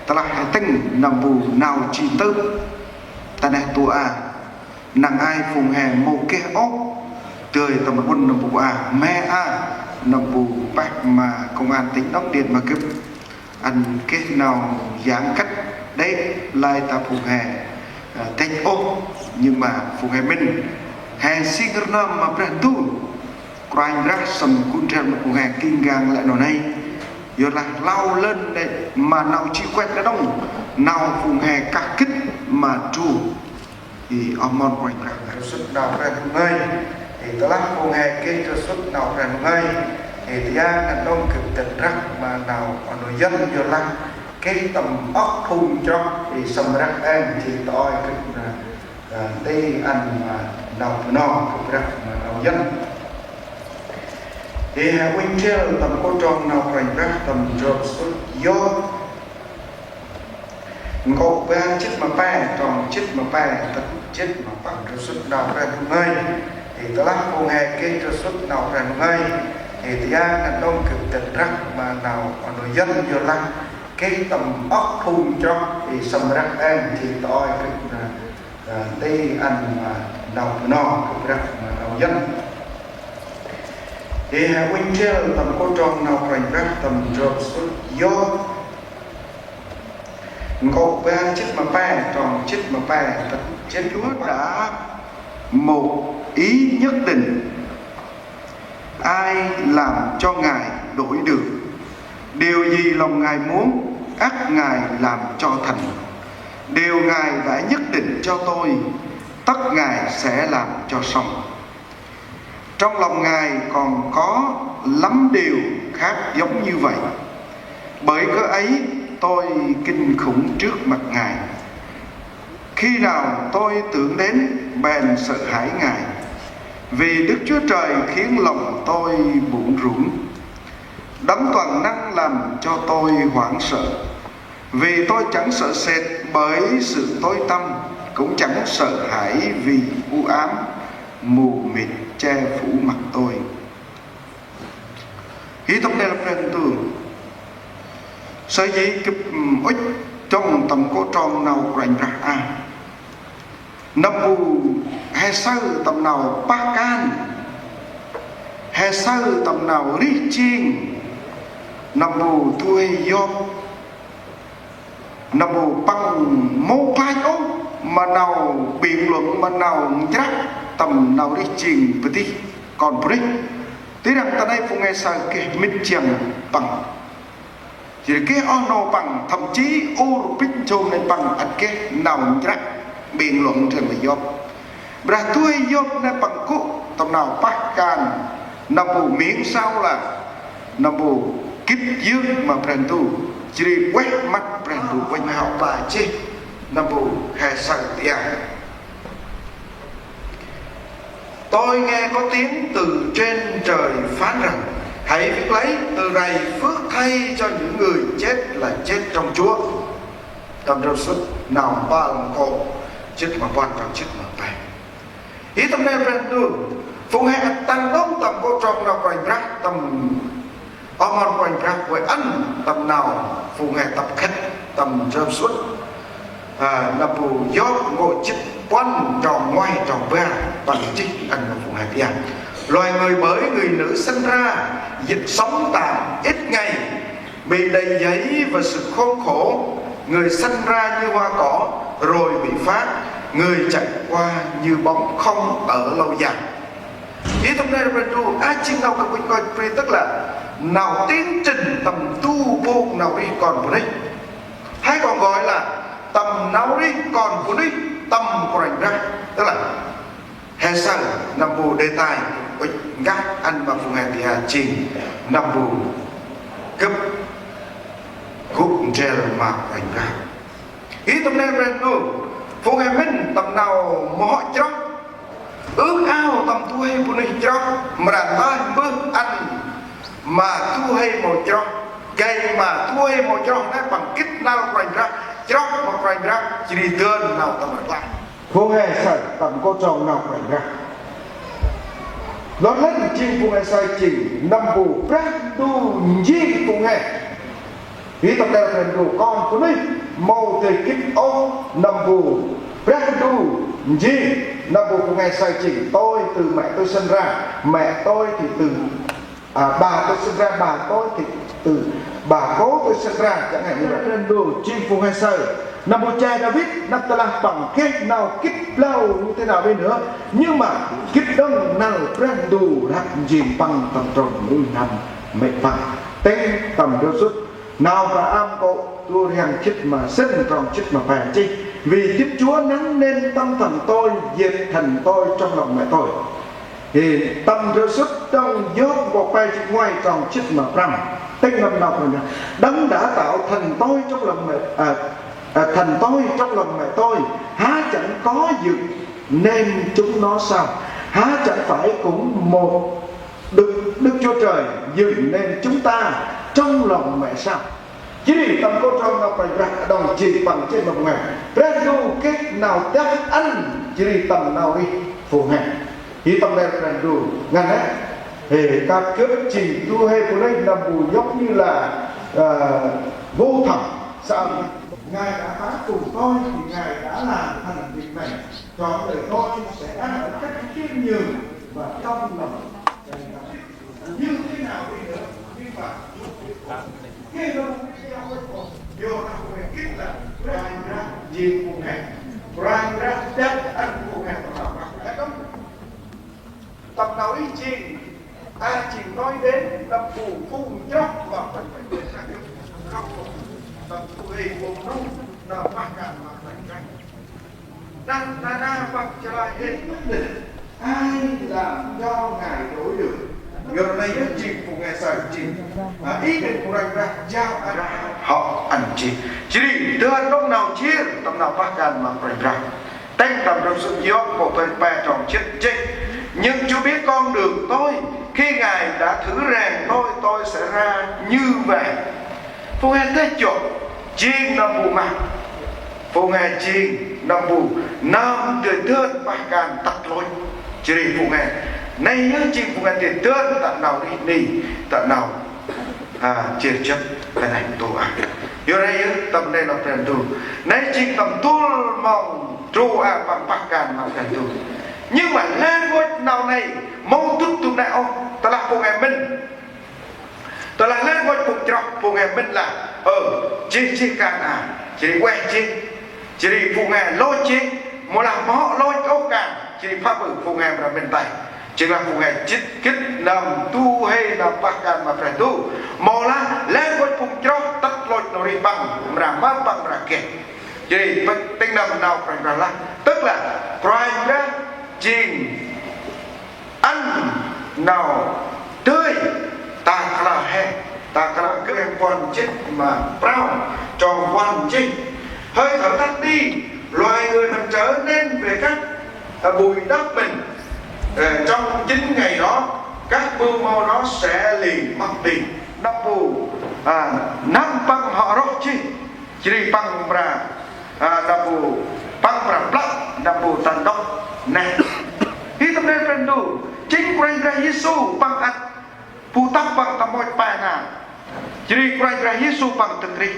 ta là hè tinh nằm bù nào chỉ tư ta này tua nàng ai phùng hè mồ kê ốc tươi tầm một quân nằm bù mẹ nằm bù bác mà công an tỉnh Đốc Điện mà cướp ăn kết nào giáng cách đấy lại ta phùng hè tách ốc nhưng mà phùng hè mình hè sinh năm mà bèn tu quanh ra sầm cún treo một phùng hè kinh gang lại nó này rồi là lao lên đấy mà nào chỉ quét cái đông nào phùng hè cả kích mà tru thì mòn quanh ra xuất nào ra ngay thì ta lắc phùng hè kia cho xuất nào ra ngay thì ra là đông cực tận rắc mà nào còn người dân rồi lăng cái tầm óc thun cho thì sầm rắc an thì tôi cái tê ăn mà nào non cái rắc mà nào dân thì hạ huynh treo tầm cô tròn nào rành rắc tầm rộp xuất do ngộ ba chết mà ba tròn chết mà ba tận chết mà bằng rộp xuất nào ra đúng ngay thì ta lắc cô hề cái rộp xuất nào ra đúng ngay thì ta là đông cực tận rắc mà nào ở nội dân vô lăng cái tầm óc thun cho thì sầm rắc an thì tôi cái tê ăn mà nào non cái rắc mà nào dân thì hạ huynh treo tầm cô tròn nào rành rắc tầm rộp xuất do ngộ ba chết mà ba tròn chết mà ba tận chết Chúa đã một ý nhất định, ai làm cho Ngài đổi được, điều gì lòng Ngài muốn ắt Ngài làm cho thành, điều Ngài đã nhất định cho tôi tất Ngài sẽ làm cho xong. Trong lòng Ngài còn có lắm điều khác giống như vậy, bởi cớ ấy tôi kinh khủng trước mặt Ngài. Khi nào tôi tưởng đến bèn sợ hãi Ngài, vì Đức Chúa Trời khiến lòng tôi bủn rủn. Đấng toàn năng làm cho tôi hoảng sợ, vì tôi chẳng sợ sệt bởi sự tối tăm, cũng chẳng sợ hãi vì u ám mù mịt che phủ mặt tôi. Hí tông đây là phần tường sở dĩ kịp ích trong tầm cô tròn nào rành rạc năm bù hè sơ tầm nào ba can, hè sơ tầm nào rí chiên, năm bù thui dọc, năm bù bằng mô phai ố mà nào biện luận mà nào chắc tầm nào rí chiên bởi tí còn bởi tí tí rằng ta đây phụ nghe sơ kê mít chiang bằng chỉ cái ono bằng thậm chí Europích châu này bằng ảnh cái nào chắc biện luận trên là dọc bà tôi dọc này bằng cụ tầm nào bác can nằm bù miếng sau là nằm bù kích dương mà bền tu chỉ quét mắt bền tu quanh hào bà chê nằm bù hè sẵn tiền. Tôi nghe có tiếng từ trên trời phán rằng hãy viết lấy từ này phước thay cho những người chết là chết trong Chúa. Tầm râu xuất nào ba lòng cổ chết mà quan trọng chết mà tay. Ý tâm này bền tu phụ hệ tăng đông tầm cô trọng nào quanh rác tầm mòn quanh rác với ăn tầm nào phụ hệ tập khách tầm râu xuất là bù gió ngồi chích quan tròn ngoài tròn ba bằng chích ăn là phụ hệ tiền. Loài người bởi người nữ sinh ra dịch sống tạm ít ngày, bị đầy giấy và sự khốn khổ. Người sinh ra như hoa cỏ rồi bị phá, người chạy qua như bóng không ở lâu dài. Ý thông này là trụ ai chính nào các quý coi tức là nào tiến trình tầm tu vô nào đi còn của đây, hay còn gọi là tầm nào đi còn của đây tầm của rành ra, tức là hè sang nằm bù đề tài gác ăn mà phù hè thì hà trình nằm bù cấp cúp treo mà rành ra. Ý tầm này là trụ phù hè mình tầm nào mọi trong ước ao tầm tu hay phụ nữ trong mà đàn ta bước ăn mà tu hay một trong cây mà tu hay một trong nó bằng kích nào rành ra trong một rành ra chỉ đi đơn nào tầm lại lại phụ hệ sẵn tầm cô tròn nào rành ra nó lên chinh phụ hệ sai chỉ nằm bù brand tu nhiên phụ hệ ý tập đeo thành đồ con của mình màu thể kích ô nằm bù brand tu nhiên nằm bù phụ hệ sai chỉ tôi từ mẹ tôi sinh ra, mẹ tôi thì từ bà tôi sinh ra, bà tôi thì từ bà cố tôi sinh ra, chẳng hạn như vậy. Trên đường chim phù hay sợi nằm một cha David nằm ta là bằng kết nào kích lâu như thế nào bên nữa, nhưng mà kích đông nào brand đủ đặt gì bằng tầm tròn như năm mệnh bằng tên tầm đô xuất nào cả am cổ tôi hàng chích mà sinh tròn chích mà phải chi vì Đức Chúa nắng lên tâm thần tôi diệt thần tôi trong lòng mẹ tôi. thì tâm rơ sức trong dốt một bài chữ ngoài tròn chích mà rằm tinh năm nào rồi đấng đã tạo thành tôi trong lòng mẹ thành tôi trong lòng mẹ tôi, há chẳng có dự nên chúng nó sao? Há chẳng phải cũng một Đức Chúa Trời dựng nên chúng ta trong lòng mẹ sao? Chỉ đi tầm cô trong nào phải ra đồng chỉ bằng trên một ngày ra dù kết nào chắc ăn chỉ đi tầm nào đi phù hợp thì tầm này là đủ ngăn ấy thì các cướp chỉ tu hay của đây là bù giống như là vô thẩm sao Ngài đã phá cùng tôi thì Ngài đã làm thành việc này cho đời tôi sẽ ăn ở cách khiêm nhường và trong lòng như thế nào đi nữa nhưng mà khi nó vô ra về kích là ra nhiều cùng hẹn ra chắc ăn cùng hẹn và làm tập nào ý chiên ai chỉ nói đến tập phù phun chóc và phần phải được không tập phù hì vùng nông nào phát cảm mà thành tranh đang ra vật trở lại hết quyết định ai làm cho Ngài đổi được gần đây nhất chị của Ngài sai chị ý định của Ngài ra giao họ anh chị đi đưa lúc nào chia tầm nào phát cảm mà thành ra tên tầm trong sự gió của tôi bè tròn chết chết nhưng Chúa biết con đường tôi khi Ngài đã thử rèn tôi sẽ ra như vậy phụ nghe thế chỗ chiên nằm bù mặt phụ nghe chiên nằm bù nam đời thương bạc càng tắt lối chỉ đi phụ nghe nay nhớ chiên phụ nghe tiền thương tận nào đi tận nào chia chất cái này tôi vô đây tầm này là tiền tu nay chiên tầm tu mong tru bằng bạc càng mà tiền tu nhưng mà lên ngôi nào này mâu thức tu đạo ta là phụ nghe mình ta là lên ngôi phục trọc phụ nghe mình là chi càng chỉ quen chỉ đi phụ nghe lôi chi một là họ lôi câu càng chỉ pháp bự phụ nghe là bên tay chỉ là phụ nghe chích kích nằm tu hay nằm bạc càng mà phải tu một là lên ngôi phục trọc tắt lôi nó đi bằng là má bằng là kẹt chỉ tinh nằm nào phải là tức là prime ra chiên ăn nào tươi ta là hè ta là các em quan chết mà bao cho quan chết hơi thở tắt đi loài người làm trở nên về các bụi đất mình trong 9 ngày đó các mưu mô nó sẽ liền mất đi năm bù năm bằng họ rốt chi chỉ bằng ra năm bù bằng ra blắc năm bù tàn đốc này khi tâm nên phần đủ chính Christ Giêsu bằng ăn phù tắc bằng tầm môi bài nào chỉ Christ Giêsu bằng thựcri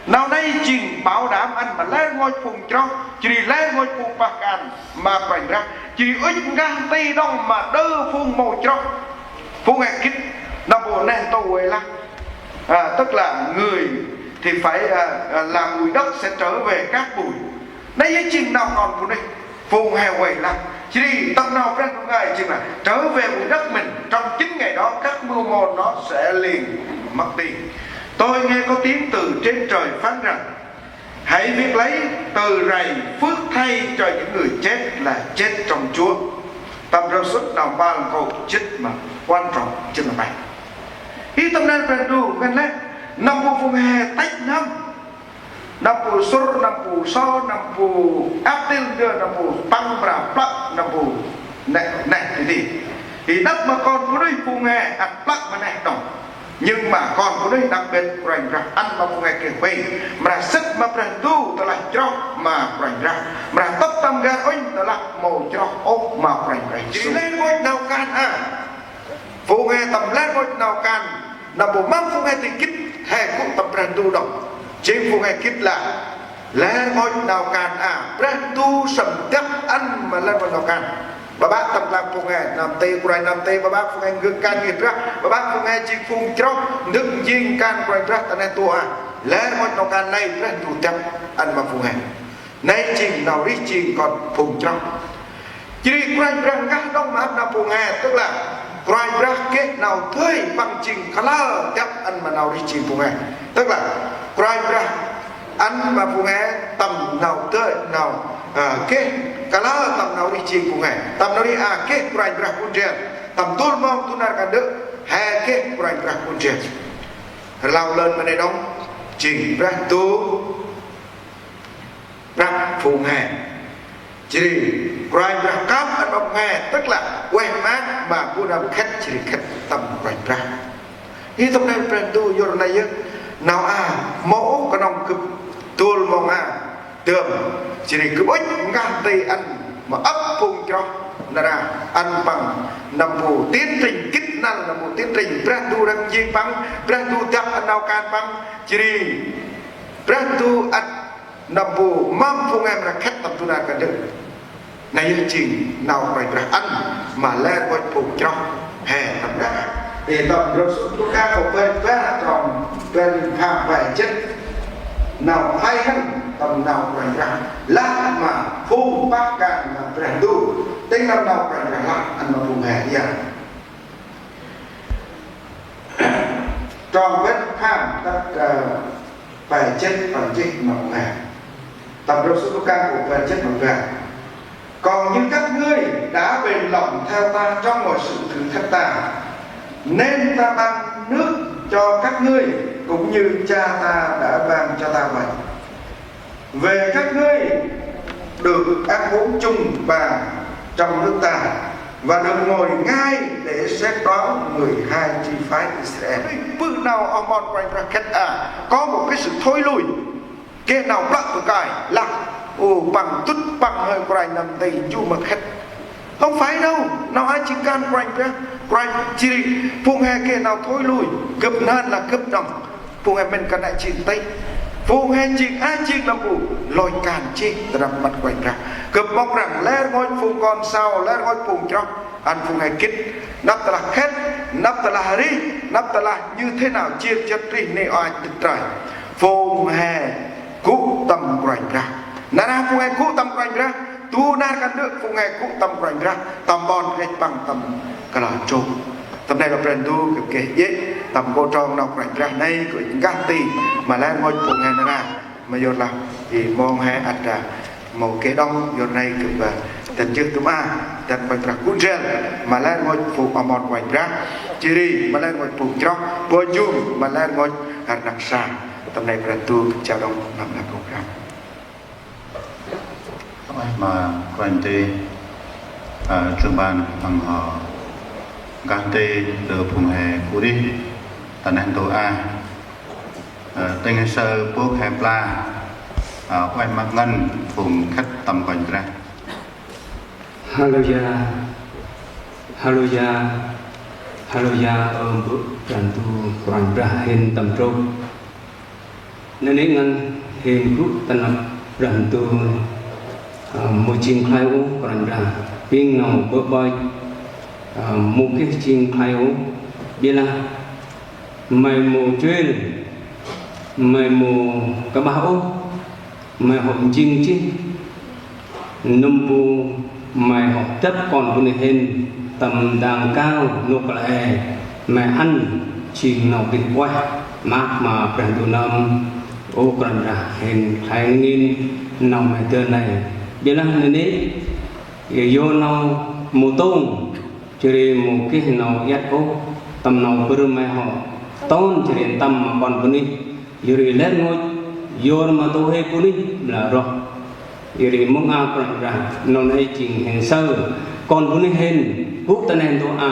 nào đây trình bảo đảm anh mà lên ngôi phùng cho chỉ lên ngôi phùng bạc ăn mà phải ra chỉ ít ngang tây đông mà đơ phùng màu cho phùng hẹn kích năm bộ nền tàu ấy là tức là người thì phải làm bụi đất sẽ trở về các bụi đây trình nào còn của đây phùng hè quầy là chỉ đi tâm nào phép của Ngài chỉ là trở về bụi đất mình trong 9 ngày đó các mưu mô nó sẽ liền mất đi. Tôi nghe có tiếng từ trên trời phán rằng hãy viết lấy từ rày phước thay cho những người chết là chết trong Chúa. Tâm rau xuất nào ba lần câu chết mà quan trọng chứ là mày ý tâm nên phép đủ gần lên năm bộ phùng hè tách năm năm puluh sur, 60 so, 60 April dia 60 pang berapa 60 nè thì đất mà con của đây phù nghe ăn plắc mà nè đồng nhưng mà con của đây đặc biệt rành ra ăn mà phù nghe kể về mà sức mà rành tu ta là cho mà rành ra mà tóc tâm gan oanh ta là màu cho ốp mà rành chỉ lên ngôi nào can phù nghe tầm lên ngôi nào can là bộ mang phù nghe thì kích hè cũng tập rành tu đồng chính phụ nghe kít là lên ngôi nào can brand tu sầm tiếp ăn mà lên ngôi nào can bà bác tập làm phụ nghe làm tê của làm tê bà bác phụ nghe gương can nghiệp ra bà bác phụ nghe chỉ phun chóc nước riêng can của ra ta nên tu lên ngôi nào can này brand tu tiếp ăn mà phụ nghe nay trình nào đi trình còn phun chóc chỉ brand các đông mà nào phụ nghe tức là brand ra kết nào thuê bằng trình color tiếp ăn mà nào đi trình phụ nghe tức là Christ ra ăn mà phụ nghe tầm nào tới nào ke kala tam nau ni cing ku ngai tam nau ni ke kurai brah pun dia tam tul mong tunar kan de ha ke kurai brah pun dia lao lên bên đây đóng trình brah tu brah phù hè chỉ kurai brah cáp ăn bọc hè tức là quen mát mà cô nam khách chỉ khách tầm kurai brah ini tam nai brah tu yor này nào mẫu cái nòng cực tul mong tường chỉ cứ bớt ngang tay ăn mà ấp cùng cho là ăn bằng nằm bù tiến trình kích năng là một tiến trình brandu đang dây băng brandu tập ăn nào can băng chỉ brandu ăn nằm bù mâm phung em là khách tập tu đàn cả được này chỉ nào phải ăn mà lên quay cùng cho hè tập đó để tập được số ca của bên tròn bên hàng vài chất nào hay hơn tầm nào phải ra lát mà phun bác càng là rèn tu tên năm nào phải ra lát ăn mà vùng hè đi tròn vết ham tất phải chết bằng chết mà vùng hè tầm đâu số ca của phải chết bằng vàng còn như các ngươi đã bền lòng theo ta trong mọi sự thử thách ta nên ta ban nước cho các ngươi cũng như cha ta đã ban cho ta vậy. Về các ngươi được ăn uống chung và trong nước ta và được ngồi ngay để xét đoán 12 chi phái Israel. Bước nào ông bọn quanh ra kết có một cái sự thối lùi cái nào lặng của cài lặng bằng tút bằng hơi quanh nằm đầy chu mà khách không phải đâu nào ai chỉ can quanh chỉ phụng hè kia nào thối lùi cấp nan là cấp đồng phụng hè mình cần đại chỉ tây phụng hè chỉ ai chỉ là phụ lôi càn chi làm mặt quanh ra cấp mong rằng lẽ ngôi phụng con sao lẽ ngôi phụng cho anh phụng hè kích nắp là hết nắp là ri nắp là như thế nào chia chất ri này oai từ trời phụng hè cũ tầm quanh ra nana phụng hè cũ tầm quanh ra tu na kan được phụng hè cũ tầm quanh ra tầm bon hết bằng tầm cái là trâu tầm này là brand tu kể dễ tầm cô tròn nào quanh ra đây của những tì mà lên ngôi phụng hè nana mà vô làm thì mong hè ăn ra một cái đông vô này cực và tình chưa tụm tình bằng ra cuốn rèn mà lên ngôi phụng ở một quanh ra chỉ đi mà lên ngôi phụng cho bôi chung mà lên ngôi hạt nặng sàn tầm này brand tu chào đông làm là công khai mà quan tê trường ban bằng họ gác tê từ phùng hè cũ đi tận hành tổ tên sơ quốc hè pla quay mặt ngân phùng khách tầm quanh ra Hallelujah bước tràn tu quanh ra hình tầm trung nên ngân hình rút tận lập tràn tu một chim khai u còn ra pin nào bơ bơi một cái chim khai u biết là mày mù chuyên mày mù cả báo mày học chim chứ nông bu mày học chất còn của này hình tầm đàng cao nộp lại mày ăn chim nào bị quay mát mà bèn tu nam ô còn ra hình khai nghìn nào mày tên này biết là nên vô nào mù tông chỉ một cái nào yết ô tầm nào bự mai họ tôn chỉ tầm mà còn bự đi rồi lên ngôi vô mà tôi hay bự đi là rồi rồi muốn ăn còn ra nó này chỉ hình sơ còn bự đi hình hút tên này tôi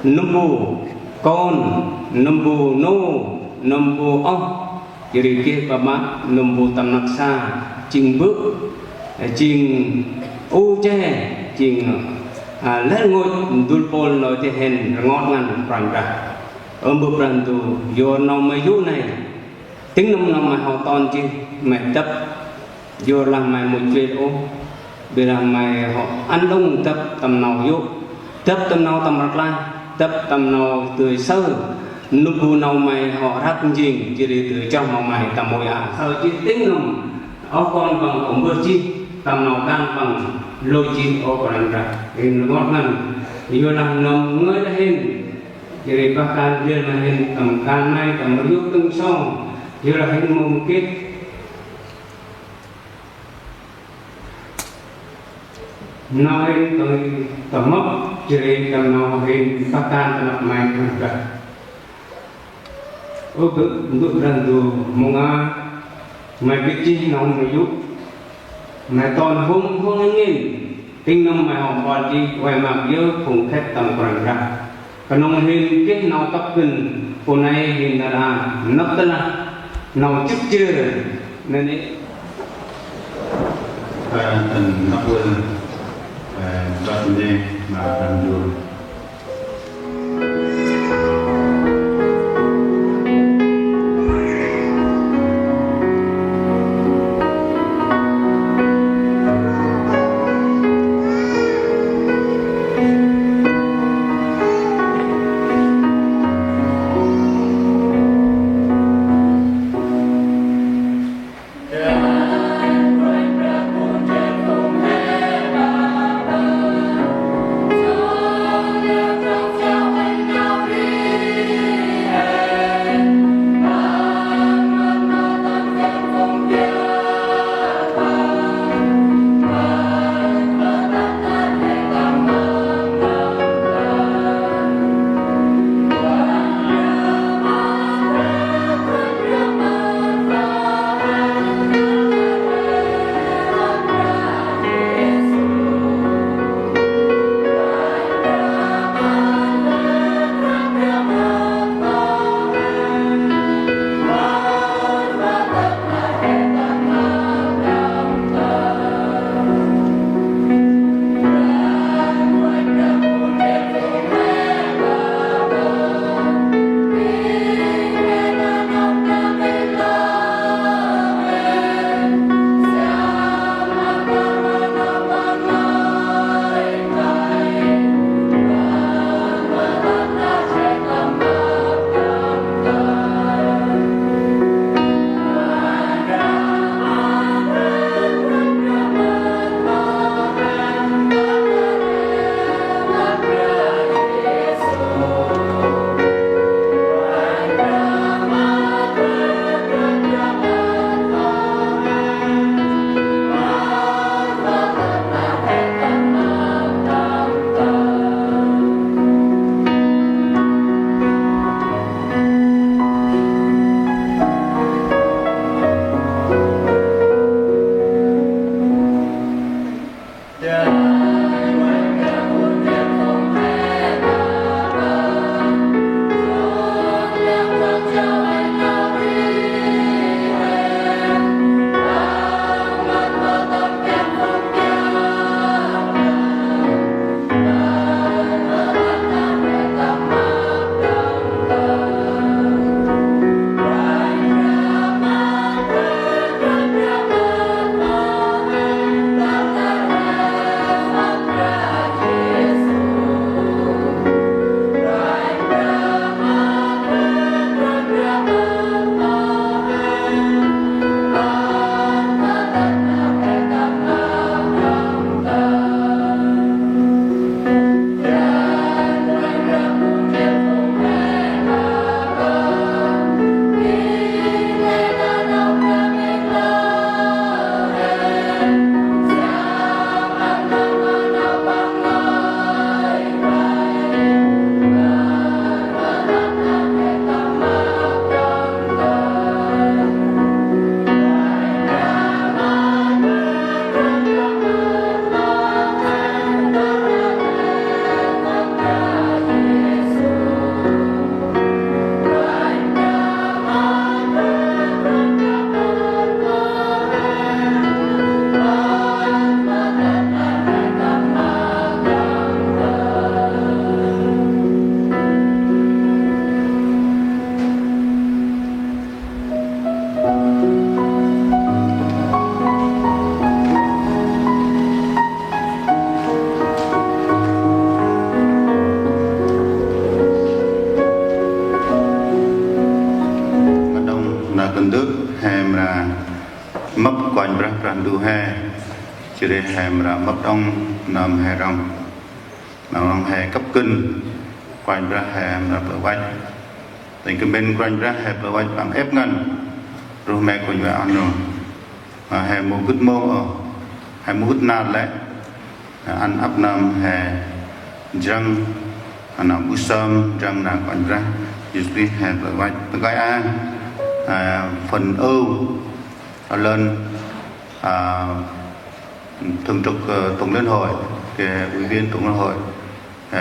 nấm bù con nấm bù nô nấm bù ong rồi kia bà má nấm bù tầm nặc xa chừng bước chừng u che chừng lên ngôi đul pol nói thì hình ngót ngăn ràng ra bữa ràng tu vô nào mấy vụ này tính năm nào mà họ toàn chứ mẹ tập vô làm mày một chuyện ô vì làm mày họ ăn đông tập tầm nào vô tập tầm nào tầm mặt la tập tầm nào từ sơ nụ bu nào mày họ rắc gì chỉ để từ trong mà mày tầm mồi sao chứ tính năm ông con bằng cũng bớt chi tầm nào can bằng lôi chi ô còn ra hình ngót ngăn vô làm nồng người đã hình jadi bahkan dia main tầm can này tầm riu tung song dia là hình mông kết nói tôi tầm mốc chỉ tầm nào hình phát tan tầm lập mai Quran Bra untuk randu monga mai bici nong meyu mai ton hung hung angin ting nam mai hom pon ji wai mak yo phung khet tam Quran Bra kanong hin ke nau tap kun punai hin dara naptala nau chip chưa nên ấy tình nắp quên cho tình đi mà làm được chỉ để hàm ra mất ông nằm hè rong nằm hè cấp kinh quanh ra hàm ra bờ quanh tình cái bên quanh ra hè bờ quanh bằng ép ngân rồi mẹ của nhà ăn rồi mà hè mua cứt mô ở hè mua cứt nạt lại ăn ấp nam hè răng nào bút sâm răng nào còn ra usually hè bởi gọi an phần ưu lên thường trực tổng liên hội ủy viên tổng liên hội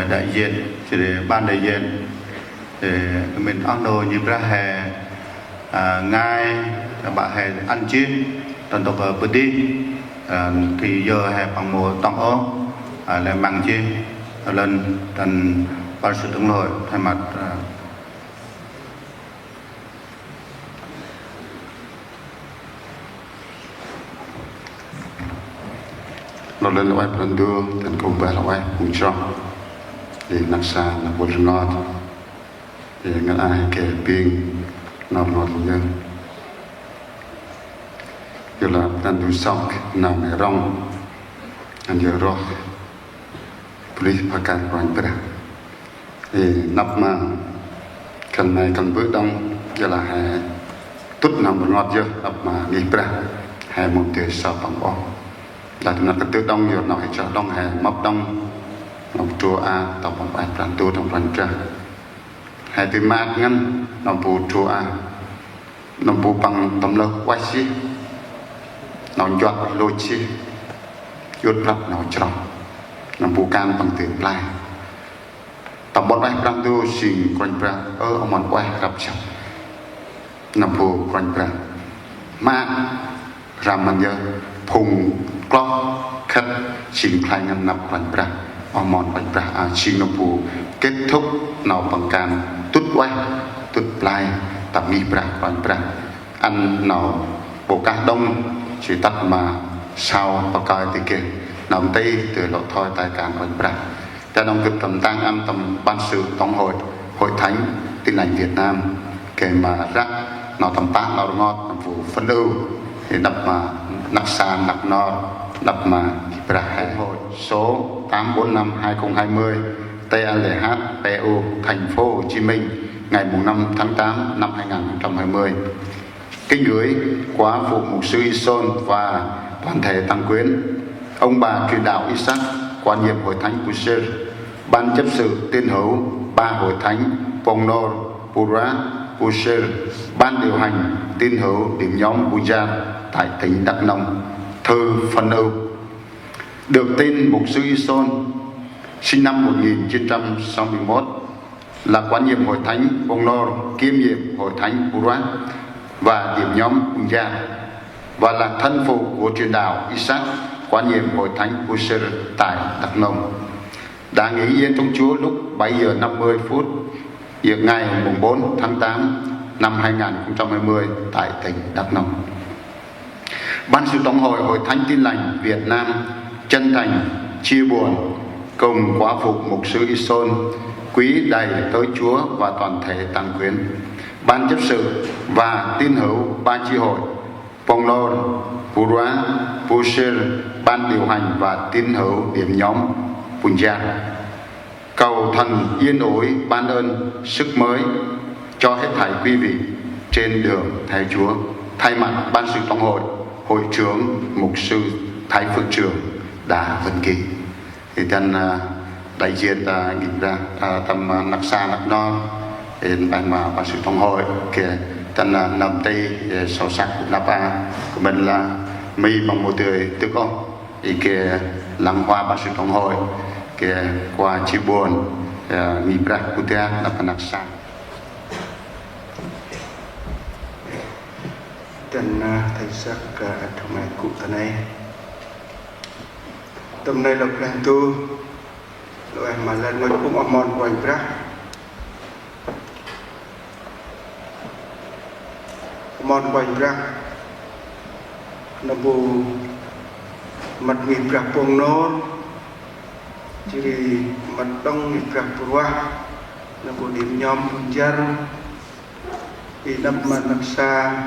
đại diện ban đại diện mình ăn đồ như ra hè ngay bà hè ăn chi toàn tộc bữa đi thì giờ hè bằng mùa tông ố là bằng chi lên thành ban sự tổng hội thay mặt nó lên loại lần đưa thành công về loại cùng cho để nắp xa là một ngọt để ngân ai kể pin ngọt nhân như là tan du sóc nào mẹ rong anh giờ rock police pakai orang berat nắp mà cần này cần bước đông như là hè tốt nằm ngọt chưa nắp mà đi berat hè một tiếng sau bằng bom là tụi nó cứ tự đông nhiều nó hay cho đông hè mập đông nông chùa a tàu bằng bài plan tu trong phần tra hè từ mát ngăn nông bù chùa a nông bù bằng tầm lơ quay xí nông giọt lôi xí yết lập nông tròn nông bù can bằng từ plai tầm bọn bài plan tu xin quanh pra ông mòn quay gặp chồng nông bù quanh pra mát làm bằng giờ phùng clock khất xin khai ngăn nắp quanh pra ông mòn quanh pra xin nông bù kết thúc nào bằng can tút quay tút plai tập mi pra quanh pra ăn nào bộ cá đông chỉ tắt mà sau và coi thì kia nằm tây từ lọ thoi tại cảng quanh pra ta đồng cực tầm tăng ăn tầm ban sự tổng hội thánh tin lành Việt Nam kể mà rắc nào tầm tác nào ngọt tầm vụ phân ưu thì đập mà nắp xa nắp no đập mà pra hội số 845/2020 TLH PU thành phố Hồ Chí Minh ngày 5 tháng 8 năm 2020 kính gửi quá phụ mục sư Ison và toàn thể tăng quyến, ông bà truyền đạo Isaac, quan nhiệm hội thánh Pusher, ban chấp sự tiên hữu ba hội thánh Pongnor, Pura, Pusher, ban điều hành tiên hữu điểm nhóm Pujan tại tỉnh Đắk Nông. Thư phân ưu. Được tin mục sư Ison sinh năm 1961 là quan nhiệm hội thánh Pongnor, kiêm nhiệm hội thánh Pura và điểm nhóm Puja và là thân phụ của truyền đạo Isaac, quan nhiệm hội thánh Pusher tại Đắk Nông, đã nghỉ yên trong Chúa lúc 7 giờ 50 phút ngày 4 tháng 8 năm 2020 tại tỉnh Đắk Nông. Ban sự tổng hội Hội Thánh Tin lành Việt Nam chân thành chia buồn cùng quá phụ mục sư Ison quý đầy tới Chúa và toàn thể tăng quyến, ban chấp sự và tin hữu ba chi hội Pongnor, Pura, Pusher, ban điều hành và tin hữu điểm nhóm Punjab. Cầu thần yên ủi ban ơn sức mới cho hết thảy quý vị trên đường theo Chúa. Thay mặt ban sự tổng hội, hội trưởng mục sư Thái Phước Trường đã vân kỳ thì thân đại diện nghiệp ra tầm nặc xa nặc non đến ban mà ban sự tổng hội kìa thân nằm tây sâu sắc nạp của mình là mi bằng một người tức ông thì kìa lăng hoa ban sự tổng hội kìa qua chi buồn nghiệp ra của tia nạp nặc xa dan thầy sắc trong ngày cụ thân này tầm này là plan tu loại mà lần ngồi cũng âm mòn quanh ra mòn quanh ra nó bù mặt nghiệp ra bông nốt chỉ mặt đông nghiệp ra qua nó bù điểm nhóm dân thì nằm mà nằm xa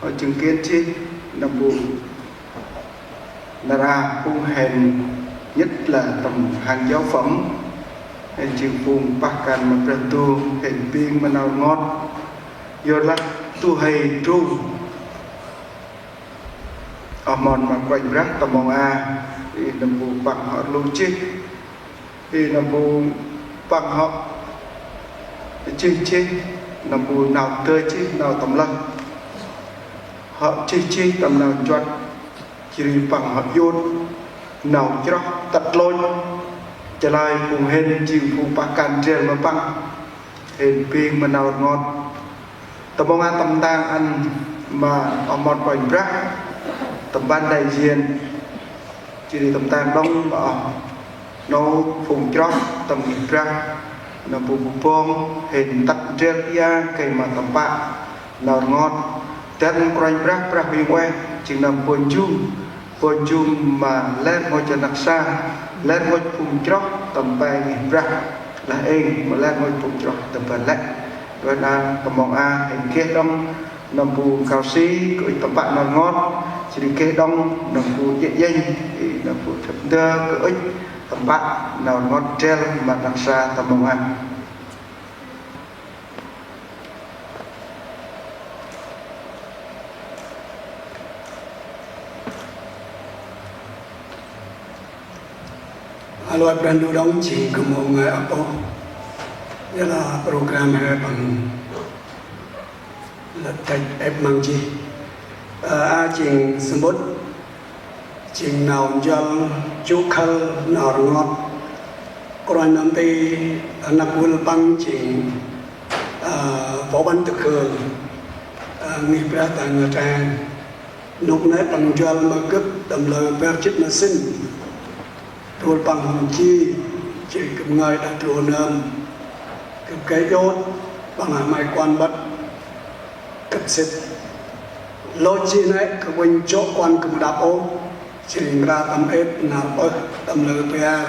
ở chứng kiến chứ nằm bù là ra cũng hèn nhất là tầm hàng giáo phẩm hèn trường phùng bác can mà prần tu hèn biên mà nào ngọt do lắc tu hay tru ở mòn mà quanh rác tầm mong thì nằm bù bằng họ luôn chi thì nằm bù bằng họ chi nằm bù nào tươi chi nào tầm lăng họ chi tầm nào chọn chỉ bằng họ yôn nào cho tật lôi trở lại cùng hên chịu phụ bạc càn trên mà băng hên pin mà nào ngon tầm bông ăn tầm tang ăn mà ở một quanh rác tầm ban đại diện chỉ đi tầm tang đông mà nấu phùng chót tầm nghịch rác nó bù bông hên tắt trên ya cây mà tầm bạc nào ngon tên quanh rác rác viên quen chỉ nằm bồn chung mà lên ngôi chân đặc xa lên ngôi phùng chót tầm bài nghịch rác là em mà lên ngôi phùng chót tầm bài lệ rồi là tầm mong a hình kia đông nằm bù cao sĩ của tầm bạn nào ngon chỉ đi kia đông nằm bù dễ dây thì nằm bù thật đơ cỡ tầm bạn nào ngon treo mà đặc xa tầm mong a Halo Brandu dong chỉ có một người apa đây là program hay bằng là thầy ép mang chi chỉnh sebut chỉnh nào jal chukal nào ngot còn nanti anak bulpang chỉnh phổ ban thực hưởng nghi pra tang trang nục nét bằng jal mà cấp tầm lời per chít mà sinh thua bằng chi chỉ cầm ngài đã thua nơm cầm cái chốt bằng hạ mai quan bắt cấp xếp lô chi này cầm quanh chỗ quan cầm đạp ô chỉ ra tầm ép nào bơ tầm lơ bia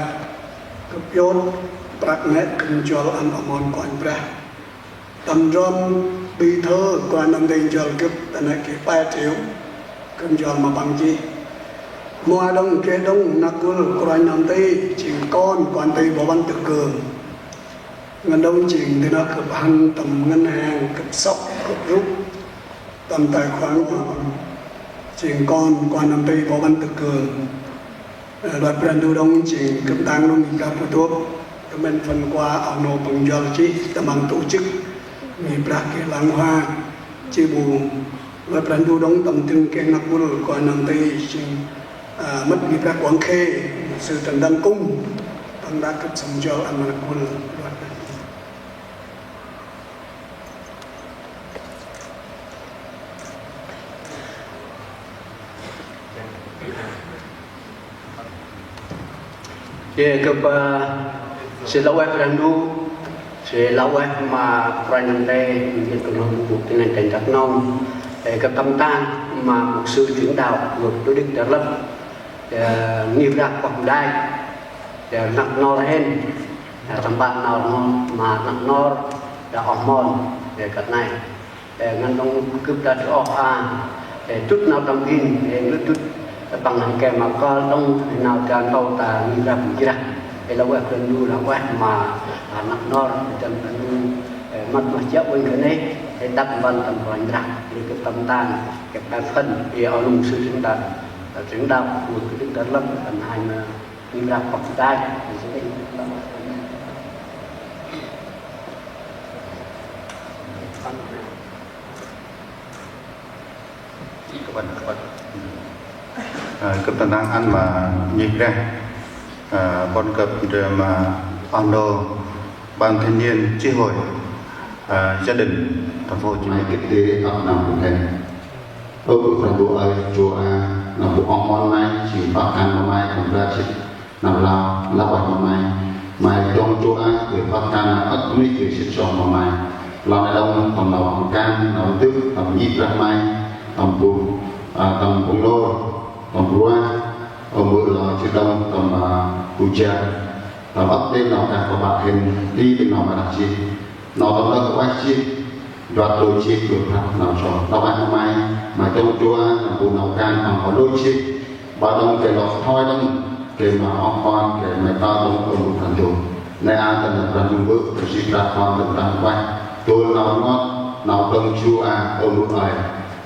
cấp chốt bạc nét cầm cho ăn ở món quan bia tầm rôn bi thơ quan năm đêm cho cấp tận này cái 3 triệu cầm cho mà bằng chi mua đông kia đông nạc cul quay nam tây chỉ con quan tây bỏ ban tự cường ngân đông chỉnh thì nó cấp hàng tầm ngân hàng cấp sốc cấp rút tầm tài khoản chỉ con quan nam tây bỏ ban tự cường đoạt Brandu đông chỉnh cấp tăng đông gặp phụ thuốc các bên phần qua ở nô bằng giờ chi tầm bằng tổ chức nghỉ bạc cái làng hoa chi bù đoạt Brandu đông tầm từng cái nạc cul quan nam tây chỉ mất nghiệp ra quảng khê sự trần đăng cung tăng đã cấp sống cho anh là quân luật Ye cấp sẽ lâu em Brandu sẽ lâu em mà Brandu đây những cái công việc cái này thành đặc nông cấp tâm tan mà một sư chuyển đạo vượt đối đức đã lập nghiệp ra quảng đai nặng no lên thằng bạn nào mà nặng no đã ỏm mòn để cái này ngăn đông cướp ra chỗ để chút nào trong in để chút bằng hàng kèm mà có đông nào tràn tàu ta nghiệp ra cũng ra để lâu em Brandu là quét mà nặng no trong mặt mà chết bên cái này để đặt văn tầm quanh ra để cái tâm tan cái bàn phân thì ở lùng sư chúng ta chúng ta một cái đức đất lâm tầm hai mà đi ra hoặc đai thì sẽ định cấp tần đang ăn mà nhịp ra con cập rồi mà on đồ ban thanh niên chi hội gia đình thành phố Hồ Chí Minh cái tế ở nào cũng thế tôi cũng phải bộ ơi chùa là bộ online chỉ bảo can mai còn ra chỉ nằm lao lao vào mai mai trong chùa người bảo can ất mỹ người sinh sống vào mai lao đông còn lao can lao tức tầm nhịp ra mai tầm bùn tầm bùn lô tầm bùa tầm bùa là chữ đông tầm bùa cha tầm ấp tên nào cả có bạn hình đi bên nào mà đặt chi nó tầm đó có ai chi đoạt đôi chi được nào cho nó bạn hôm nay mà trong chùa là bùn nào can bằng có đôi chi bà đông kể lọt thôi đông kể mà ông con kể mà ta đông ở một thành chủ này tận là thành chủ bước rồi xin ra con được làm quay tôi nào ngon nào đông chùa ở một ngày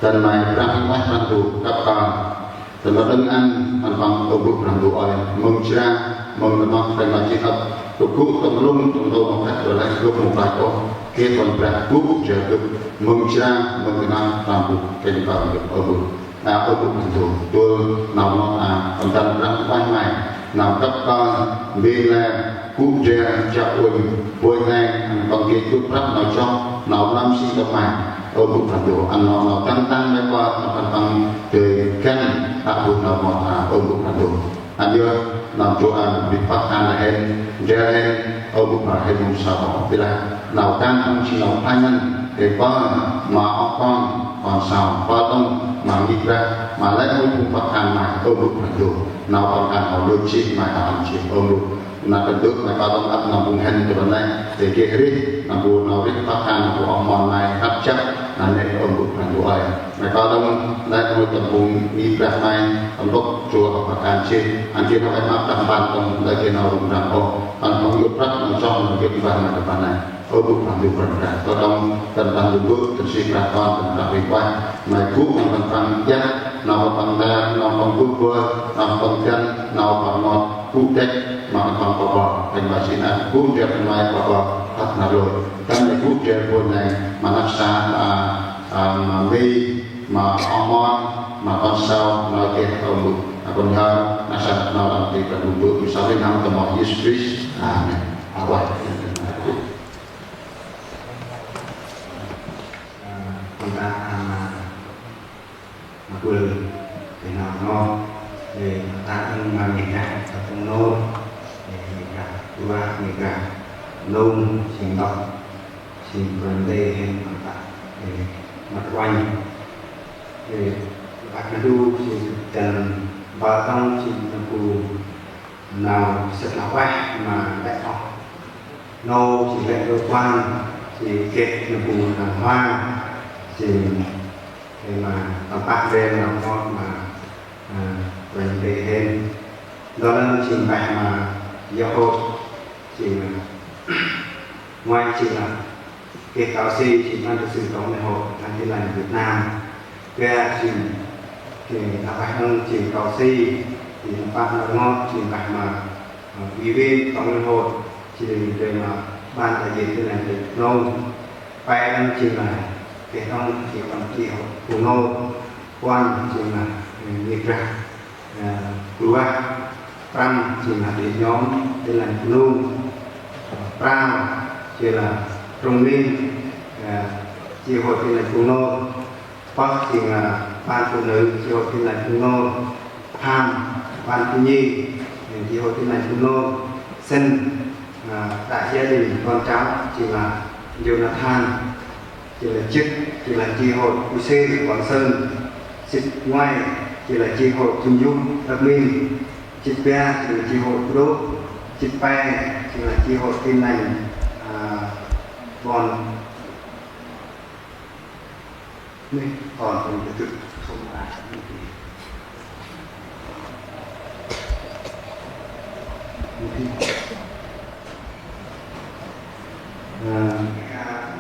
tận này ra quay thành chủ các con từ đó đứng ăn mình bằng ông bục làm đủ ỏi mừng cha mừng nó phải là chỉ thật tụ cũ tụm lung tụm đâu một cách rồi lại gồm một bài câu kia còn phải cũ trở được mừng cha mừng năm làm bục cái gì vào được ở bục ông bục làm đủ tôi nào nó còn tâm rất quan ngại nào cấp con vì là cũ trẻ chợ quỳnh vui ngay còn kia chút rất nói cho nào năm sinh tâm mạng ông bục làm đủ ăn nó tăng mấy qua nó tăng từ căn tak pun nama ông làm đủ anh đưa làm cho anh bị phát hành lên trên ông làm mông sao bây giờ nào tăng không chỉ nào thay nhân để con mà ông còn sao qua tông mà nghĩ ra mà lấy ông cũng phát hành mà ông làm đủ nào còn ăn họ đôi chi mà ăn chi ông là cần được mà tông ấp nằm vùng hình cho bên này để kia đi nằm vùng nào biết phát hành của ông mòn này hấp chắc là nên ông làm đủ ấy mà tông lại một tầm vùng đi ra mai ông lúc chùa hoặc ăn chi nó phải mắc tầm bàn tông lại kia nào vùng rằng ô anh không giúp rất là trong là cái bàn này cái bàn này ông cũng làm được phần cả có đông cần tăng được bước cần suy ra con cần tạo việc quan mà cú còn tăng giác nào bằng đa nào bằng bước vơi nào bằng chân nào bằng ngọt cú tết mà còn có bò thành bà xin ăn cú đẹp mai có bò thật là rồi cái này cú đẹp buồn này mà nó xa mà mi mà hormone mà con sao nói kia ông bụng còn hơn nó sẽ nó làm việc là một bước 16 năm tầm mỏi Jesus Christ amen vậy chúng ta mà quên thì nào nó để ta ăn mà mình ra tập trung nô để mình ra qua mình ra nôn sinh động sinh vấn đề hình mặt để mặt quanh để bạn đu thì cần và trong trình cụ nào rất là quay mà đại học nô chỉ lệ cơ quan thì kệ là cùng là hoa thì mà bạn về là con mà vấn đề thêm đó là trình bày mà giáo hội thì ngoài chỉ là cái cáo si chỉ mang được sự đóng đại hội thành cái lành Việt Nam về trình thì là phải hơn trình cáo si thì bạn là ngon trình bày mà ủy viên tổng liên hội thì để mà ban đại diện cái lành Việt Nam phải ăn trình là cái trong thì còn chỉ của nô quan trình là việc ra của Pram chỉ là để nhóm để làm luôn Pram chỉ là trung niên chi hội thì là phụ nô Bắc thì là ban phụ nữ chi hội thì là phụ nô Ham ban phụ nhi chi hội thì là phụ nô Sinh đại gia đình con cháu chỉ là Jonathan chỉ là chức chỉ là chi hội UC Quảng Sơn Xích ngoài chỉ là chi hội Trung Dung Đặc Minh Chích Pea chỉ là chi hội Đô Chích Pe chỉ là chi hội Tin Lành còn mình tự không phải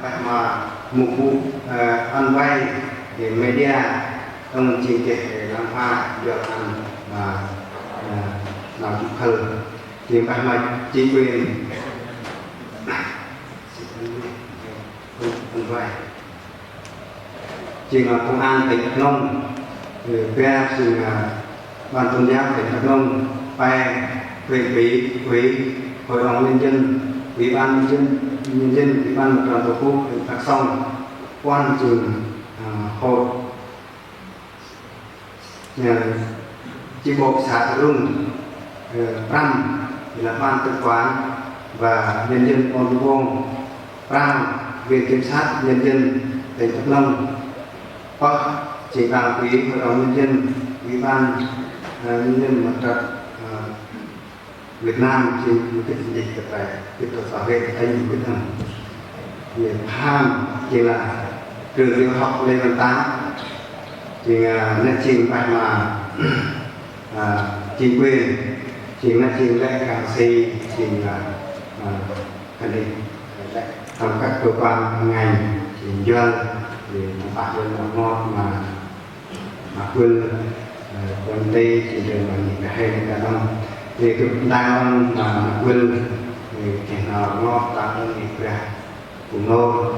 bạn mà mục vụ ăn vay để media ông trình kể để làm hoa được ăn mà nào chụp thờ thì bạn mà chính quyền ăn vay chỉ là công an tỉnh Đắk Nông về thì ban tôn giáo tỉnh Đắk Nông về quỹ hội đồng nhân dân ủy ban nhân dân ủy ban mặt trận tổ quốc tỉnh Đắk Nông quan trường hội chi bộ xã Rung Pram thì là ban tự quản và nhân dân Ôn Vong Pram viện kiểm sát nhân dân tỉnh Đắk Nông hoặc chỉ đạo quỹ hội đồng nhân dân ủy ban nhân dân mặt trận Việt Nam trên cái dịch tập này tiếp tục bảo vệ anh quyết tâm việc ham chỉ là trường tiểu học Lê Văn Tám thì nên trình bày mà chính quyền chính là trình lệ càng si trình là khẳng định trong các cơ quan ngành trình dân thì bạn luôn là ngon mà quên Quanh đây chỉ được mà nhìn cái hay cả năm về cực đang mà quên thì nào nó tạo nên nghiệp ra cùng nô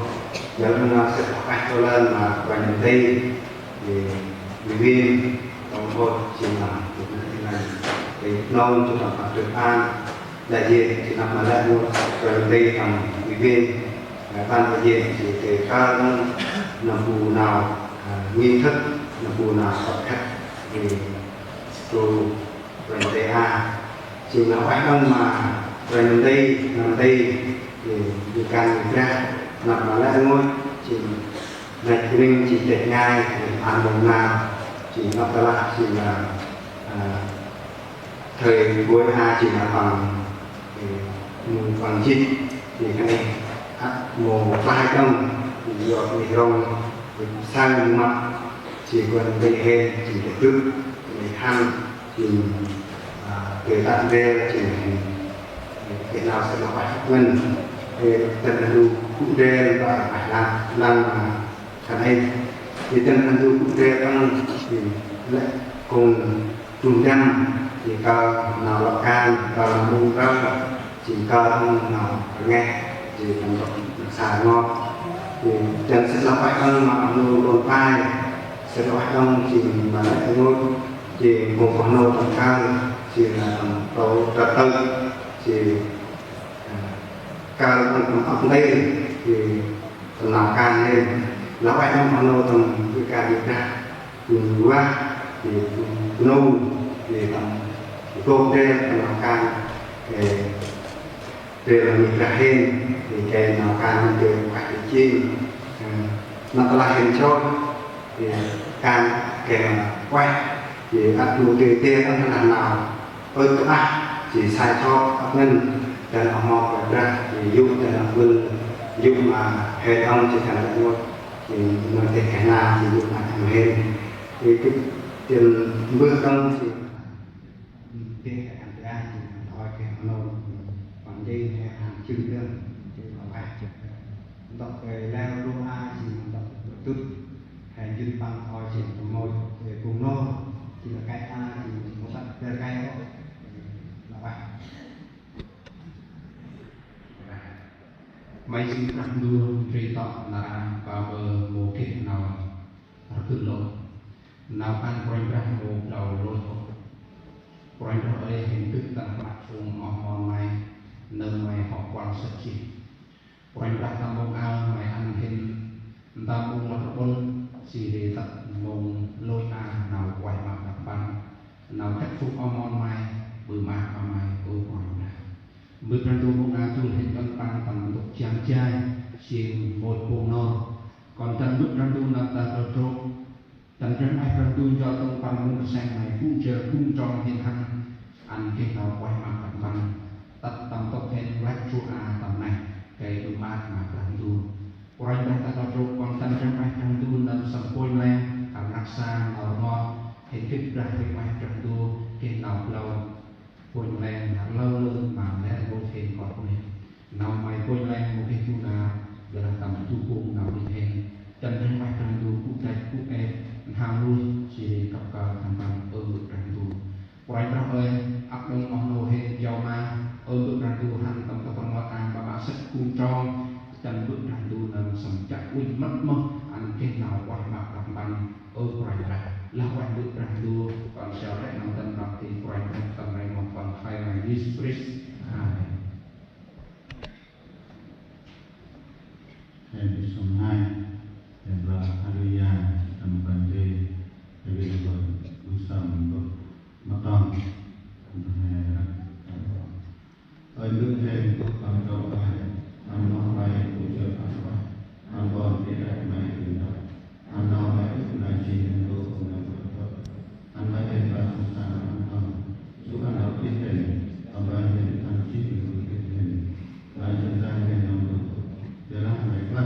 nhớ nó sẽ phải cho lên mà quanh đây thì viên trong thôi chỉ là như này thì nôn cho tập được an đại diện thì nằm ở đây luôn rồi đây thành viên ban đại diện thì kể cả nằm bù nào nghi thức nằm bù nào tập khách thì tôi rồi đây chỉ là phải hơn mà rồi nằm đây thì càng ra nằm ở đây ngôi chỉ này mình chỉ để ngay ăn đồng nào chỉ nó là chỉ là thời cuối chỉ là bằng chít thì cái này một vài đông giọt thì rong sang mặt chỉ còn đây hết chỉ để tức để ăn thì người ta về chỉ cái nào sẽ là phải quên tên là đủ cụ đề và phải làm cái này thì tên là đủ cụ đề tăng thì lại cùng trung tâm thì cao nào là can cao là mông cao chỉ cao nào nghe thì thành được xài ngon thì chân sẽ là phải hơn mà luôn luôn vai sẽ là phải hơn chỉ mà lại ngôi thì một con nô tầm cao chỉ là tàu trật tự thì cao tầm ốc đây thì tầm nào can lên nó phải hơn con nô tầm cái ca đi ra cùng qua thì nô thì tầm tôm đây tầm nào can thì là mình ra hen thì cái nào can thì phải chi nó là hình cho thì can kèm quay thì áp dụng tiền tiền ăn làm nào ơi các bạn chỉ sai cho các nhân để họ mò ra thì dùng để làm vườn dùng mà hệ thống chỉ thành là thôi thì mình thể cái nào thì dùng là thành hệ thì cái tiền bước đông thì tiền cái ăn ra thì thôi cái nó bằng đi hàng chừng đơn thì họ phải đọc về leo đô thì đọc tức hàng chừng bằng thôi chỉ một về cùng nó thì là cái A thì một sẵn về cái đó là vậy mấy sự đặc đua tri tọ là vào bờ một kết nào cực lộ nào ăn quanh ra một đầu lôi quanh ra ở đây hình thức tận mặt vùng on này nơi mày họ quan sát chi quanh ra tam bông ao mày ăn hình tam bông mặt quân chỉ để tận mông lôi nào quay mặt đặc bằng nào cách phục on mày bự mạc mà mày ôi quanh ra bước ra tu bông ao tu hình văn bằng tầm tục chàng trai xiên một bông non còn chân bước ra tu nằm ta ở trộn tận chân ai ra tu cho tông bằng mông sang này cũng chờ cũng tròn hiện hành ăn cái nào quay mặt đặc bằng tật tầm tốc hết quét chua tầm này cái bự mạc mà làm tu quanh ra ta trộn còn chân chân ai ra tu nằm sầm côi lên cảm giác xa nào ngon hình thức ra cái quay ra tu cái nào lâu quên lên lâu hơn mà lẽ vô thể còn này nào mày quên lên một cái khu nào là tầm tu cung nào đi theo chân trên vai trang tu cụ thể cụ em ham luôn chỉ cặp cờ thằng bằng bước trang tu quay ra ơi áp đông mong nô hên giàu mà bước trang tu hành tầm tập văn hóa và bà sức cung tròn chân bước trang tu nằm sầm chặt quên mất mơ ăn cái nào quay mặt làm bằng quay ra là quay bước trang tu còn sau đấy nằm tầm đọc thì quay ra tầm này một phần hai ngày đi sprit Yang disungkai yang berharian temukan di dari usaha untuk matang untuk heran. Untuk untuk kandung anak baik usia apa, anak tidak baik tidak, anak baik ngaji untuk anak yang berusaha anak suka nak kita, abang yang ngaji untuk kita, lanjut yang untuk jalan mereka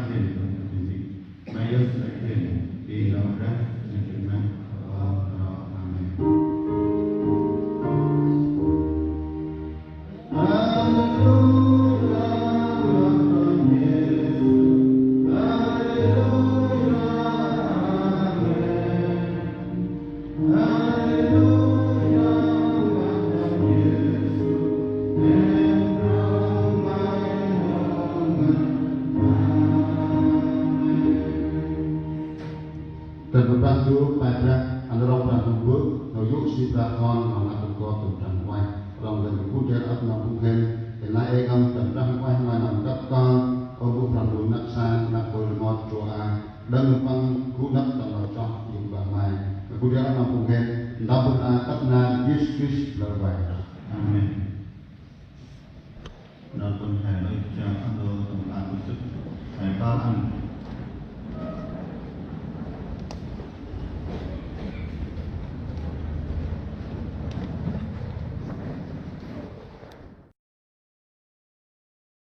berbantu pada antara berkumpul noyuk si prakon mengatur kau tentang kuai orang dan kemudian aku nampukan kena engam tentang kuai mana mendapatkan obu prandu naksan nak bermot doa dan pang gunak tentang cok yang bamai kemudian nampukan dapur atakna Yesus berbaik. Amin. Nam pun hai nói cha ando tụng an sức hai ba an